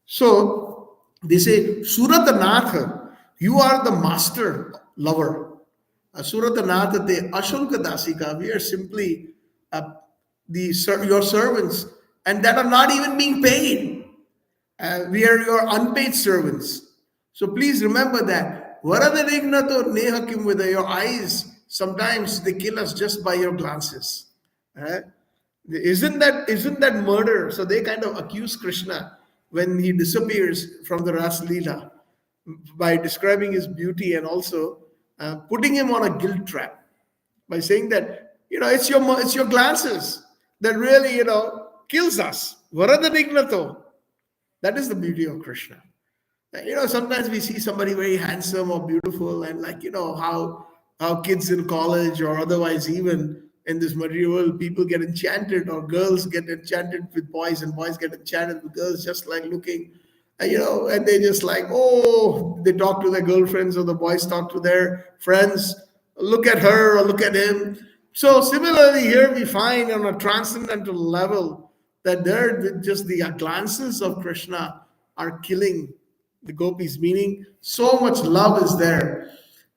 So they say, Suratanatha, you are the master lover. Suratanatha te Ashulka Dasika, we are simply your servants, and that are not even being paid. We are your unpaid servants. So please remember that. Varadharignato neha kim vida, your eyes, sometimes they kill us just by your glances. Isn't that murder? So they kind of accuse Krishna when he disappears from the Ras Leela by describing his beauty, and also putting him on a guilt trap by saying that, it's your glances that really, kills us. Varadharignato. That is the beauty of Krishna. Sometimes we see somebody very handsome or beautiful, and how kids in college or otherwise, even in this material world, people get enchanted, or girls get enchanted with boys, and boys get enchanted with girls, just like looking, and they just like, they talk to their girlfriends, or the boys talk to their friends, look at her or look at him. So similarly here we find on a transcendental level that there just the glances of Krishna are killing the gopis, meaning so much love is there.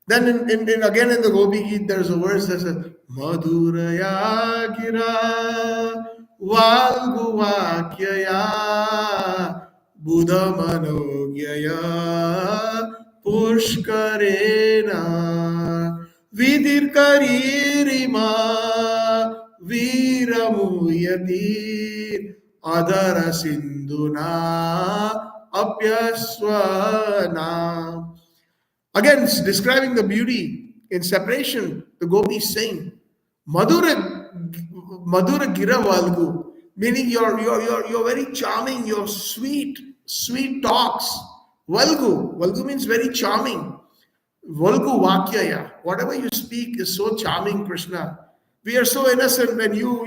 Then again in the Gopi Geet, there's a verse that says, Madhuraya Gira Valguvakyaya Buddha Manogyaya Pushkarena Vidirkaririma Viramuyati Adara Sindhuna Apyaswana. Again, it's describing the beauty in separation. The gopis sing, Madhura Gira Valgu, meaning you're very charming, you're sweet talks. Valgu means very charming. Valgu Vakyaya, whatever you speak is so charming, Krishna. We are so innocent, and you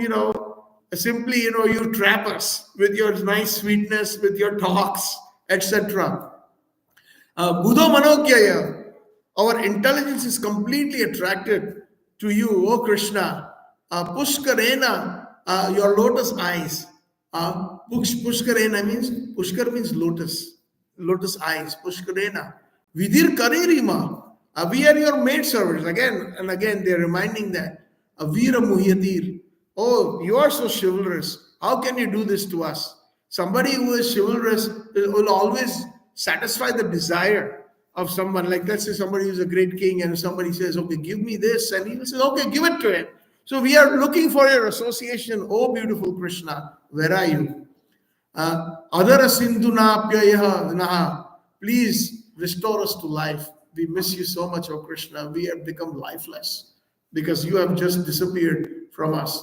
Simply, you trap us with your nice sweetness, with your talks, etc. Buddho Manokyaya, our intelligence is completely attracted to you, O Krishna. Pushkarena, your lotus eyes. Pushkarena Pushkar means lotus eyes, Pushkarena. Vidir Karirima, we are your maid servants. Again and again, they are reminding that. Avira Muhyatir, oh, you are so chivalrous. How can you do this to us? Somebody who is chivalrous will always satisfy the desire of someone. Like, let's say somebody who's a great king and somebody says, okay, give me this. And he will say, okay, give it to him. So we are looking for your association. Oh, beautiful Krishna, where are you? Adara Sindhunapyaya Naha, please restore us to life. We miss you so much, O Krishna. We have become lifeless because you have just disappeared from us.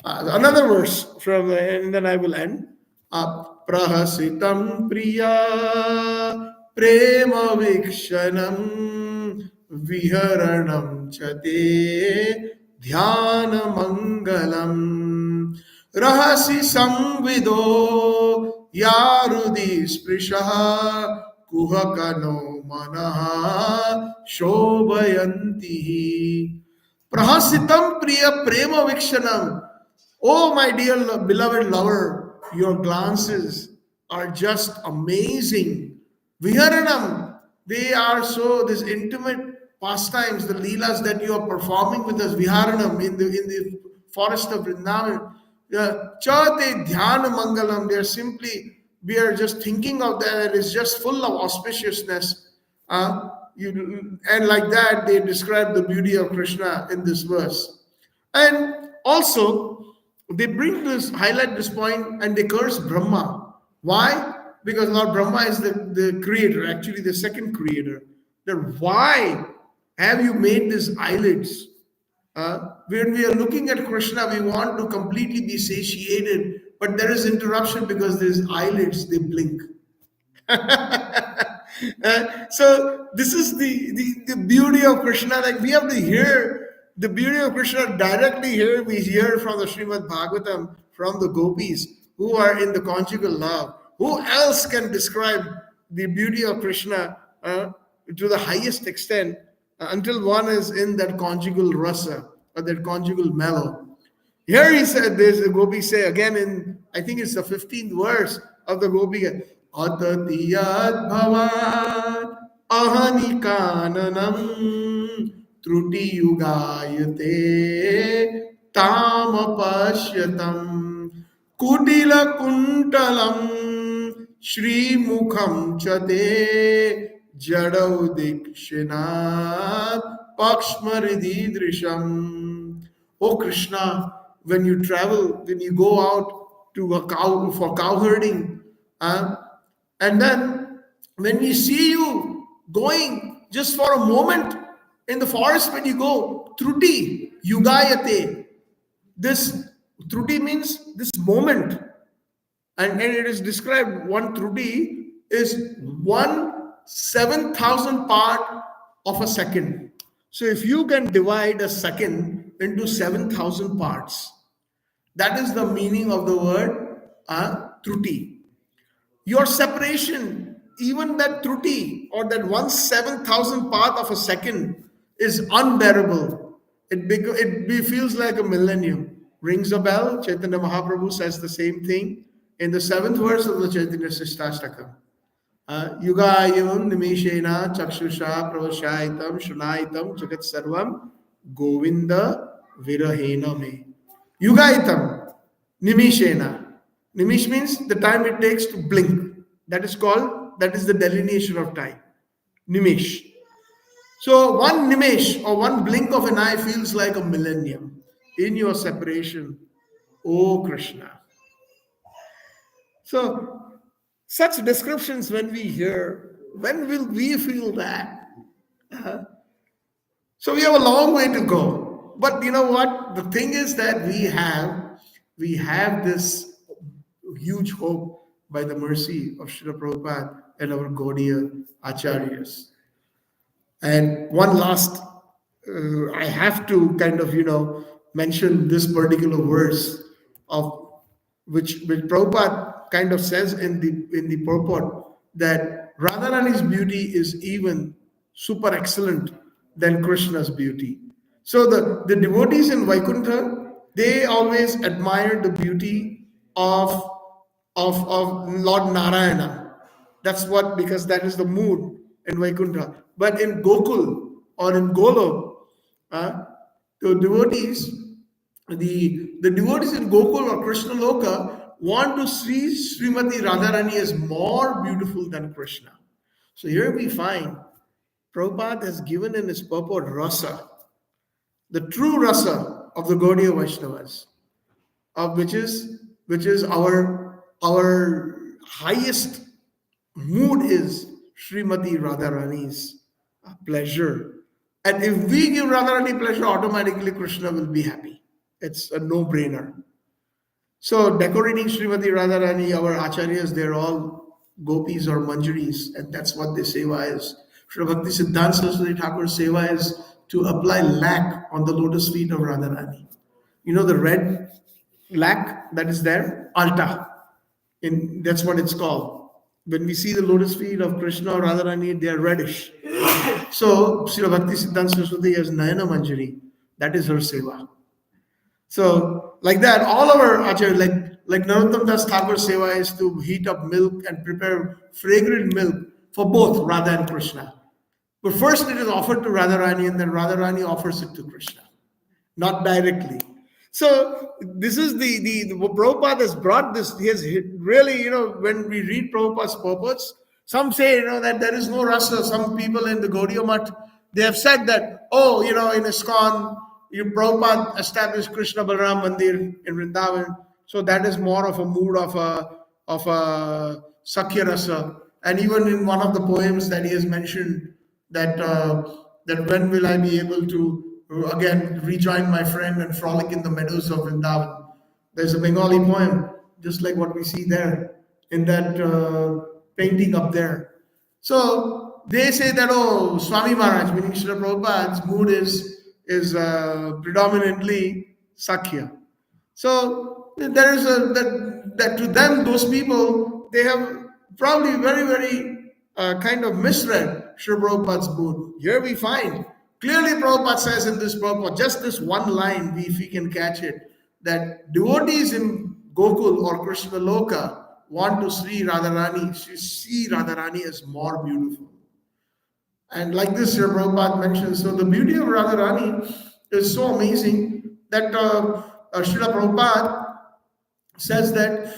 Another verse from, and then I will end. Prahasitam priya prema vikshanam viharanam chate dhyana mangalam rahasi samvido yarudi sprishaha kuhakano manaha shobhayanti. Prahasitam priya prema vikshanam. Oh, my dear beloved lover, your glances are just amazing. Viharanam, they are so, this intimate pastimes, the leelas that you are performing with us, Viharanam, in the forest of Vrindaban. Chate dhyana mangalam, they are simply, we are just thinking of that, it's just full of auspiciousness. And like that, they describe the beauty of Krishna in this verse. And also, they highlight this point, and they curse Brahma. Why? Because Lord Brahma is the creator, actually the second creator. Then why have you made these eyelids? When we are looking at Krishna, we want to completely be satiated, but there is interruption because these eyelids, they blink. So this is the beauty of Krishna. Like, we have to hear the beauty of Krishna directly here. We hear from the Srimad Bhagavatam, from the gopis who are in the conjugal love. Who else can describe the beauty of Krishna to the highest extent until one is in that conjugal rasa or that conjugal mellow? Here he said, there's the gopis say again in, I think it's the 15th verse of the Gopika. Atatiyat bhavat ahanikananam truti yugayate tam apashyatam kutila kuntalam shri mukham chate jadau dikshina pakshmaridhi drisham. Oh Krishna, when you travel, when you go out to a cow for cow herding, and then when we see you going just for a moment in the forest, when you go, truti yugayate. This truti means this moment, and it is described, one truti is 1/7,000 part of a second. So if you can divide a second into 7,000 parts, that is the meaning of the word truti. Your separation, even that truti or that 1/7,000 part of a second is unbearable. It feels like a millennium. Rings a bell. Chaitanya Mahaprabhu says the same thing in the 7th verse of the Chaitanya Sishtastakam. Yugayam nimishena chakshusha pravashaitam shunaitam jagat sarvam govinda virahena me. Yugaitam nimishena. Nimish means the time it takes to blink. That is the delineation of time. Nimish. So one nimish or one blink of an eye feels like a millennium in your separation, O Krishna. So such descriptions when we hear, when will we feel that? So we have a long way to go. But you know what? The thing is that we have this huge hope by the mercy of Srila Prabhupada and our Gaudiya Acharyas. And one last, I have to kind of, mention this particular verse of which Prabhupada kind of says in the purport that Radharani's beauty is even super excellent than Krishna's beauty. So the devotees in Vaikuntha, they always admire the beauty of Lord Narayana. That's what, because that is the mood in Vaikuntha. But in Gokul or in Golok, the devotees, the devotees in Gokul or Krishna Loka want to see Srimati Radharani as more beautiful than Krishna. So here we find Prabhupada has given in his purport rasa, the true rasa of the Gaudiya Vaishnavas, which is our highest mood is Srimati Radharani's pleasure. And if we give Radharani pleasure, automatically Krishna will be happy. It's a no-brainer. So decorating Srimati Radharani, our acharyas, they're all gopis or manjaris, and that's what the seva is. Sri Bhakti Siddhanta Saraswati Thakur's seva is to apply lac on the lotus feet of Radharani. You know the red lac that is there? Alta. That's what it's called. When we see the lotus feet of Krishna or Radharani, they are reddish. So Sri Bhakti Siddhanta Saraswati has Nayana Manjari. That is her seva. So like that, all of our acharyas, like Narottam Das Thakur's seva is to heat up milk and prepare fragrant milk for both Radha and Krishna. But first it is offered to Radharani, and then Radharani offers it to Krishna, not directly. So this is the Prabhupada has brought this. He has really, when we read Prabhupada's purports, some say, that there is no rasa. Some people in the Gaudiya Math, they have said that, in ISKCON, Prabhupada established Krishna Balaram Mandir in Vrindaban. So that is more of a mood of a Sakhya rasa. And even in one of the poems that he has mentioned that when will I be able to again rejoin my friend and frolic in the meadows of Vrindavan. There's a Bengali poem, just like what we see there in that painting up there. So they say that, Swami Maharaj, meaning Srila Prabhupada's mood is predominantly Sakhya. So there is that to them, those people, they have probably very, very kind of misread Srila Prabhupada's mood. Here we find clearly Prabhupada says in this purport, just this one line, if we can catch it, that devotees in Gokul or Krishna Loka want to see Radharani as more beautiful. And like this, Sri Prabhupada mentions, so the beauty of Radharani is so amazing that Srila Prabhupada says that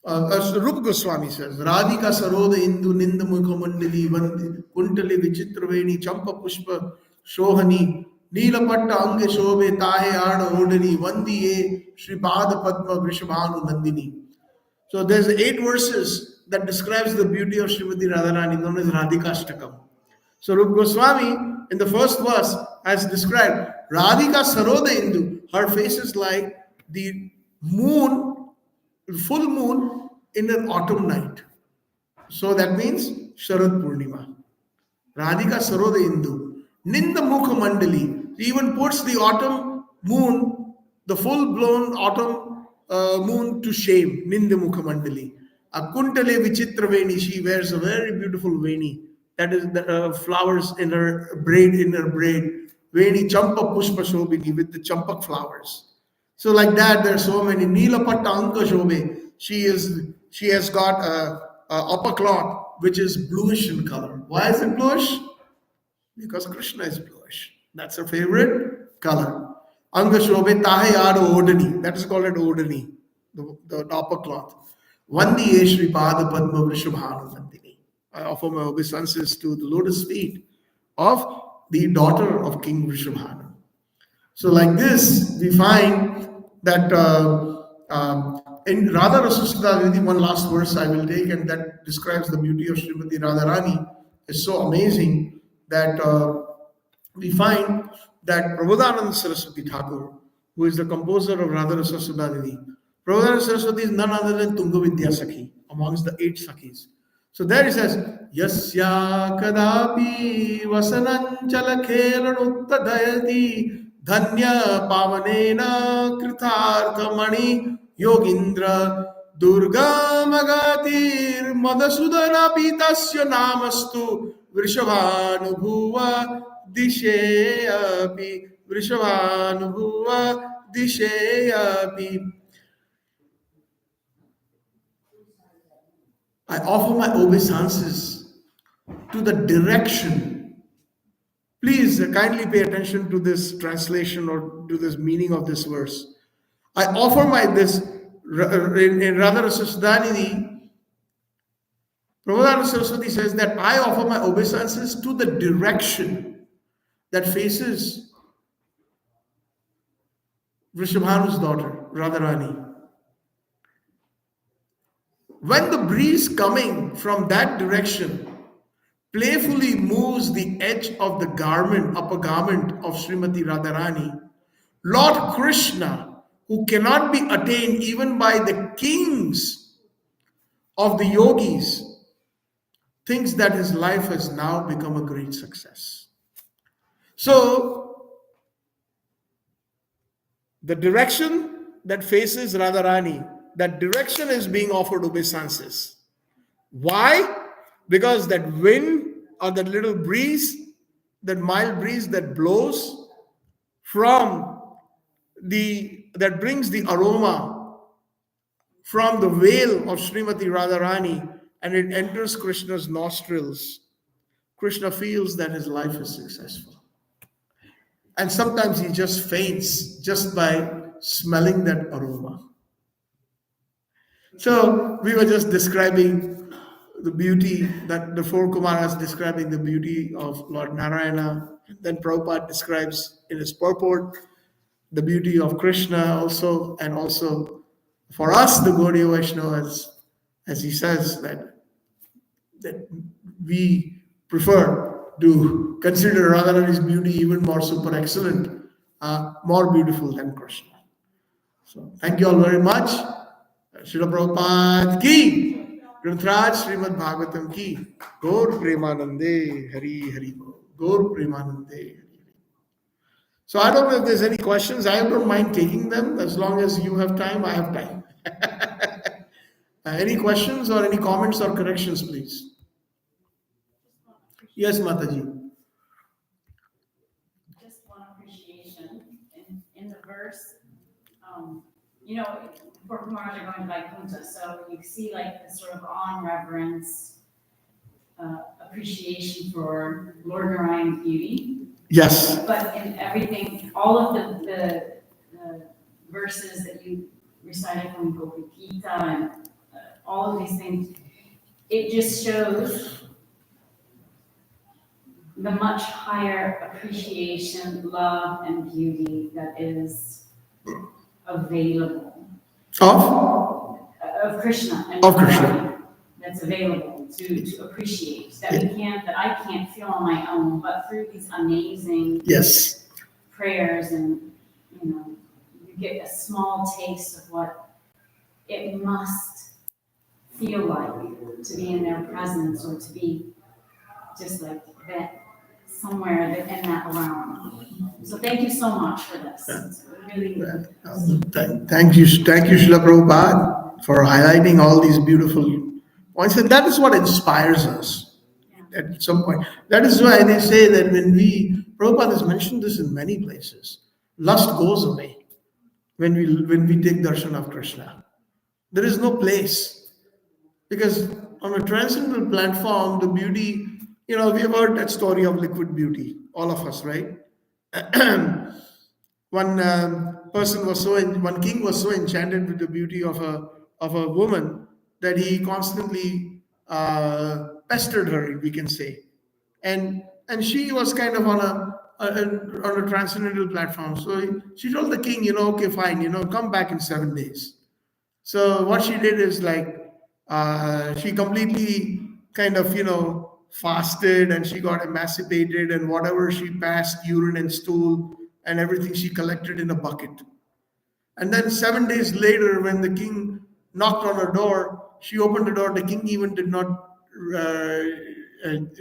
Rupa Goswami says, Radhika Saroda Indu Ninda Mukhamandali Vandi Kuntali Vichitraveni Champa Pushpa Shohani Neelapatta Anga Shobhe Tahe Ada Odani Vandiye Sri Pada Padma Vrishabhanu Nandini. So there's 8 verses that describes the beauty of Srimati Radharani, known as Radhikashtakam. So Rupa Goswami in the first verse has described Radhika Saroda Indu. Her face is like the moon, full moon in an autumn night. So that means Sharad Purnima. Radhika Saroda Indu. Ninda Mukha Mandali. He even puts the autumn moon, the full-blown autumn moon to shame. Ninda Mukha Mandali. Akuntale Vichitra Veni. She wears a very beautiful veni. That is the flowers in her braid. Veni Champa Pushpa Shobhini, with the champak flowers. So like that, there are so many. Neelapatta Anka Shobhe. She has got a upper cloth which is bluish in color. Why is it bluish? Because Krishna is bluish. That's her favorite color. Anga Shobhe Tahe Ado Odani. That is called an Odani, the upper cloth. Vandiye Shri Pada Padma Vrishabhanu Nandini. I offer my obeisances to the lotus feet of the daughter of King Vrishabhanu. So like this, we find that in Radha Rasasudha, one last verse I will take, and that describes the beauty of Srimati Radharani, is so amazing that we find that Prabodhananda Saraswati Thakur, who is the composer of Radha Rasasudha, Prabodhananda Saraswati is none other than Tunga Vidya Sakhi, amongst the 8 Sakhis. So there he says, Yasya Kadapi Vasananjala Khelanutta Dayati Dhanya Pavanena Kritarthamani Yogindra Durga Magatir Madhusudana Pitasya Namastu Vrishabhanubhuva Disheyapi Vrishabhanubhuva Disheyapi. I offer my obeisances to the direction. Please kindly pay attention to this translation or to this meaning of this verse. I offer my this in Radha Rasasdanini, Prabhupada Saraswati says that I offer my obeisances to the direction that faces Vrishabhanu's daughter, Radharani. When the breeze coming from that direction playfully moves the edge of the garment, upper garment of Srimati Radharani, Lord Krishna, who cannot be attained even by the kings of the yogis, thinks that his life has now become a great success. So, the direction that faces Radharani, that direction is being offered obeisances. Why? Because that wind or that little breeze, that mild breeze that blows from that brings the aroma from the veil of Srimati Radharani and it enters Krishna's nostrils, Krishna feels that his life is successful. And sometimes he just faints just by smelling that aroma. So we were just describing the beauty that the four Kumaras describing the beauty of Lord Narayana. Then Prabhupada describes in his purport the beauty of Krishna also, and also for us, the Gaudiya Vaishnavas, as he says, that we prefer to consider Radharani's beauty even more super excellent, more beautiful than Krishna. So thank you all very much. Srila Prabhupada ki, Grantraj Srimad Bhagavatam ki, Gaur Premanande Hari Hari Bol, Gaur Premanande Hari. So I don't know if there's any questions. I don't mind taking them as long as you have time. I have time. Any questions or any comments or corrections, please? Yes, Mataji. Just one appreciation in the verse. For Kumaras are going to Vaikuntha, so you see like the sort of awe and reverence, appreciation for Lord Narayan's beauty. Yes. But in everything, all of the verses that you recited from Gopi Gita and all of these things, it just shows the much higher appreciation, love, and beauty that is available of Krishna and Of Krishna. That's available to appreciate, that I can't feel on my own, but through these amazing Yes. prayers, and you get a small taste of what it must feel like to be in their presence, or to be just like that somewhere in that realm. So thank you so much for this. It's really Thank you, Srila Prabhupada, for highlighting all these beautiful points. And that is what inspires us at some point. That is why they say that Prabhupada has mentioned this in many places, lust goes away when we take darshan of Krishna. There is no place. Because on a transcendental platform, the beauty, we have heard that story of liquid beauty, all of us, right? One king was so enchanted with the beauty of a woman that he constantly pestered her, we can say, and she was kind of on a transcendental platform. So she told the king, okay, fine, come back in 7 days. So what she did is she completely kind of fasted, and she got emancipated, and whatever she passed, urine and stool and everything, she collected in a bucket. And then 7 days later, when the king knocked on her door, she opened the door. The king even did not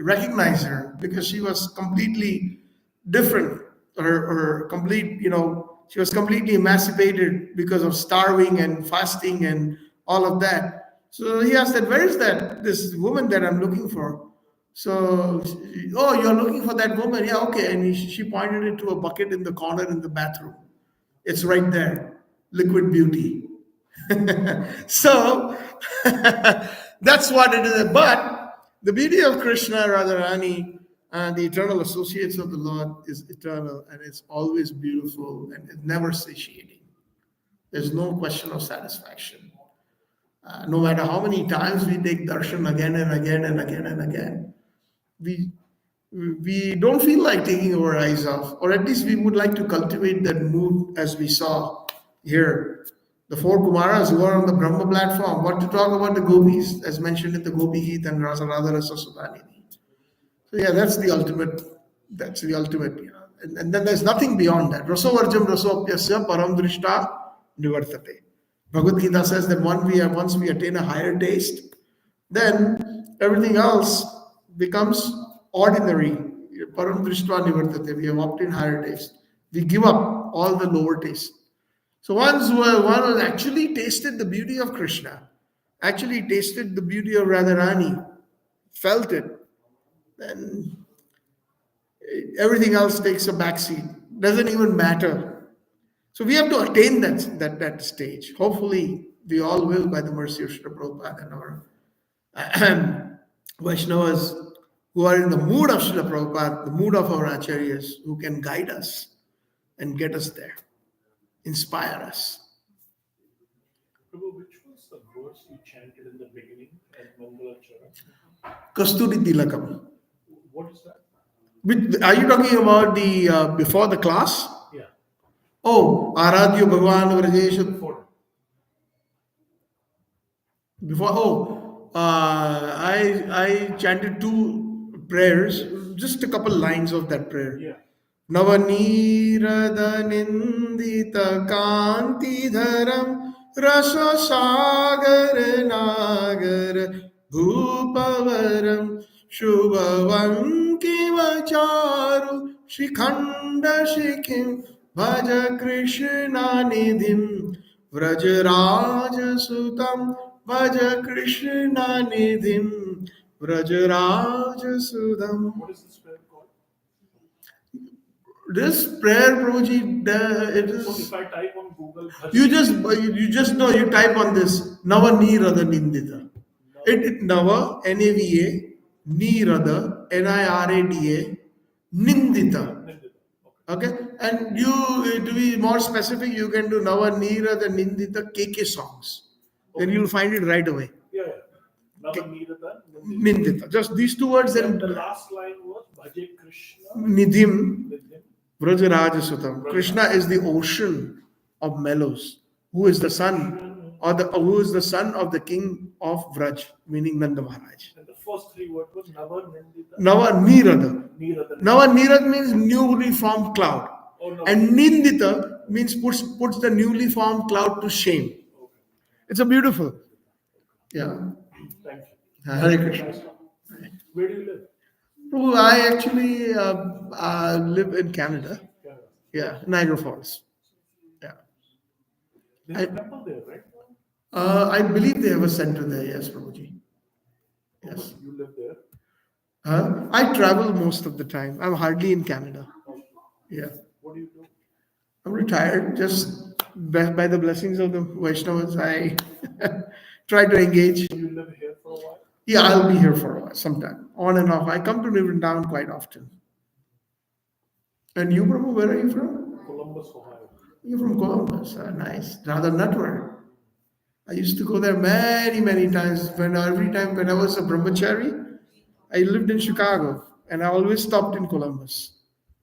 recognize her, because she was completely different her complete, she was completely emancipated because of starving and fasting and all of that. So he asked that, where is this woman that I'm looking for? So, oh, you're looking for that woman? Yeah, okay. And she pointed it to a bucket in the corner in the bathroom. It's right there, liquid beauty. So that's what it is. But the beauty of Krishna, Radharani, and the eternal associates of the Lord is eternal, and it's always beautiful, and it's never satiating. There's no question of satisfaction. No matter how many times we take darshan again and again and again and again, we don't feel like taking our eyes off, or at least we would like to cultivate that mood as we saw here. The four Kumaras who are on the Brahma platform, what to talk about the gopis, as mentioned in the Gopi Geet and Rasa Radha Rasa Sudhanidhi. So yeah, that's the ultimate, and then there's nothing beyond that. Raso Varjam Rasopyasya Param Drishta Nivartate. Bhagavad Gita says that once we attain a higher taste, then everything else becomes ordinary. Param Drishta Nivartate. We have obtained higher taste. We give up all the lower taste. So once one has actually tasted the beauty of Krishna, actually tasted the beauty of Radharani, felt it, then everything else takes a backseat. Doesn't even matter. So we have to attain that stage. Hopefully, we all will by the mercy of Srila Prabhupada and our Vaishnavas who are in the mood of Srila Prabhupada, the mood of our acharyas, who can guide us and get us there, inspire us. Prabhu, which was the verse you chanted in the beginning at Mangalacharan? Kasturi Tilakam. What is that? Are you talking about the before the class? Yeah. Oh, Aradhya Bhagavan Vrajesha. I chanted two prayers, just a couple lines of that prayer. Yeah. Navanirada Nindita Kanti Dharam Rasa Sagar Nagar Bhupavaram Shubhavanki Vacharu Shikhanda Shikhim Bhaja Krishna Nidhim Vrajaraja Sutam Bhaja Krishna Nidhim Vrajaraja Sudam. What is this prayer called? This prayer, Prabhuji, it So is. if I type on Google, You just know. You type on this Nava Nirada Nindita. It Nava Nava Nirada Nirada Nindita. Okay, and to be more specific, you can do Nava Nirada Nindita KK songs. Then you'll find it right away. Yeah. Navanirada Nindita. Just these two words. And And the last line was Bhaje Krishna Nidhim Nidhim. Vrajaraja Sutam. Krishna is the ocean of mellows, who is the son, who is the son of the king of Vraj, meaning Nanda Maharaj. And the first three words was Navanindita. Nava Nirada. Nirada. Nava Nirad means newly formed cloud. Oh, no. And Nindita means puts the newly formed cloud to shame. Okay. It's a beautiful. Yeah. Thank you. Hare Krishna. Where do you live? Prabhu, I actually live in Canada. Yeah. Yeah, Niagara Falls. Yeah. There's a temple there, right? I believe they have a center there, yes, Prabhuji. Yes. You live there. I travel most of the time. I'm hardly in Canada. Yeah. What do you do? I'm retired. Just by the blessings of the Vaishnavas, I try to engage. Do you live here for a while? Yeah, I'll be here for a while, sometime. On and off. I come to Vrindaban quite often. And you, Prabhu, where are you from? Columbus, Ohio. You're from Columbus. Nice. Radha Natwar. I used to go there many, many times. Every time when I was a brahmachari, I lived in Chicago and I always stopped in Columbus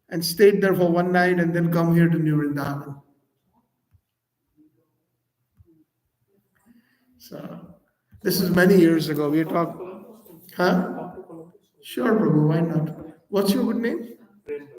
and stayed there for one night and then come here to New Vrindavan. So this is many years ago. We talked. Huh? Come to Columbus. Sure, Prabhu. Why not? What's your good name?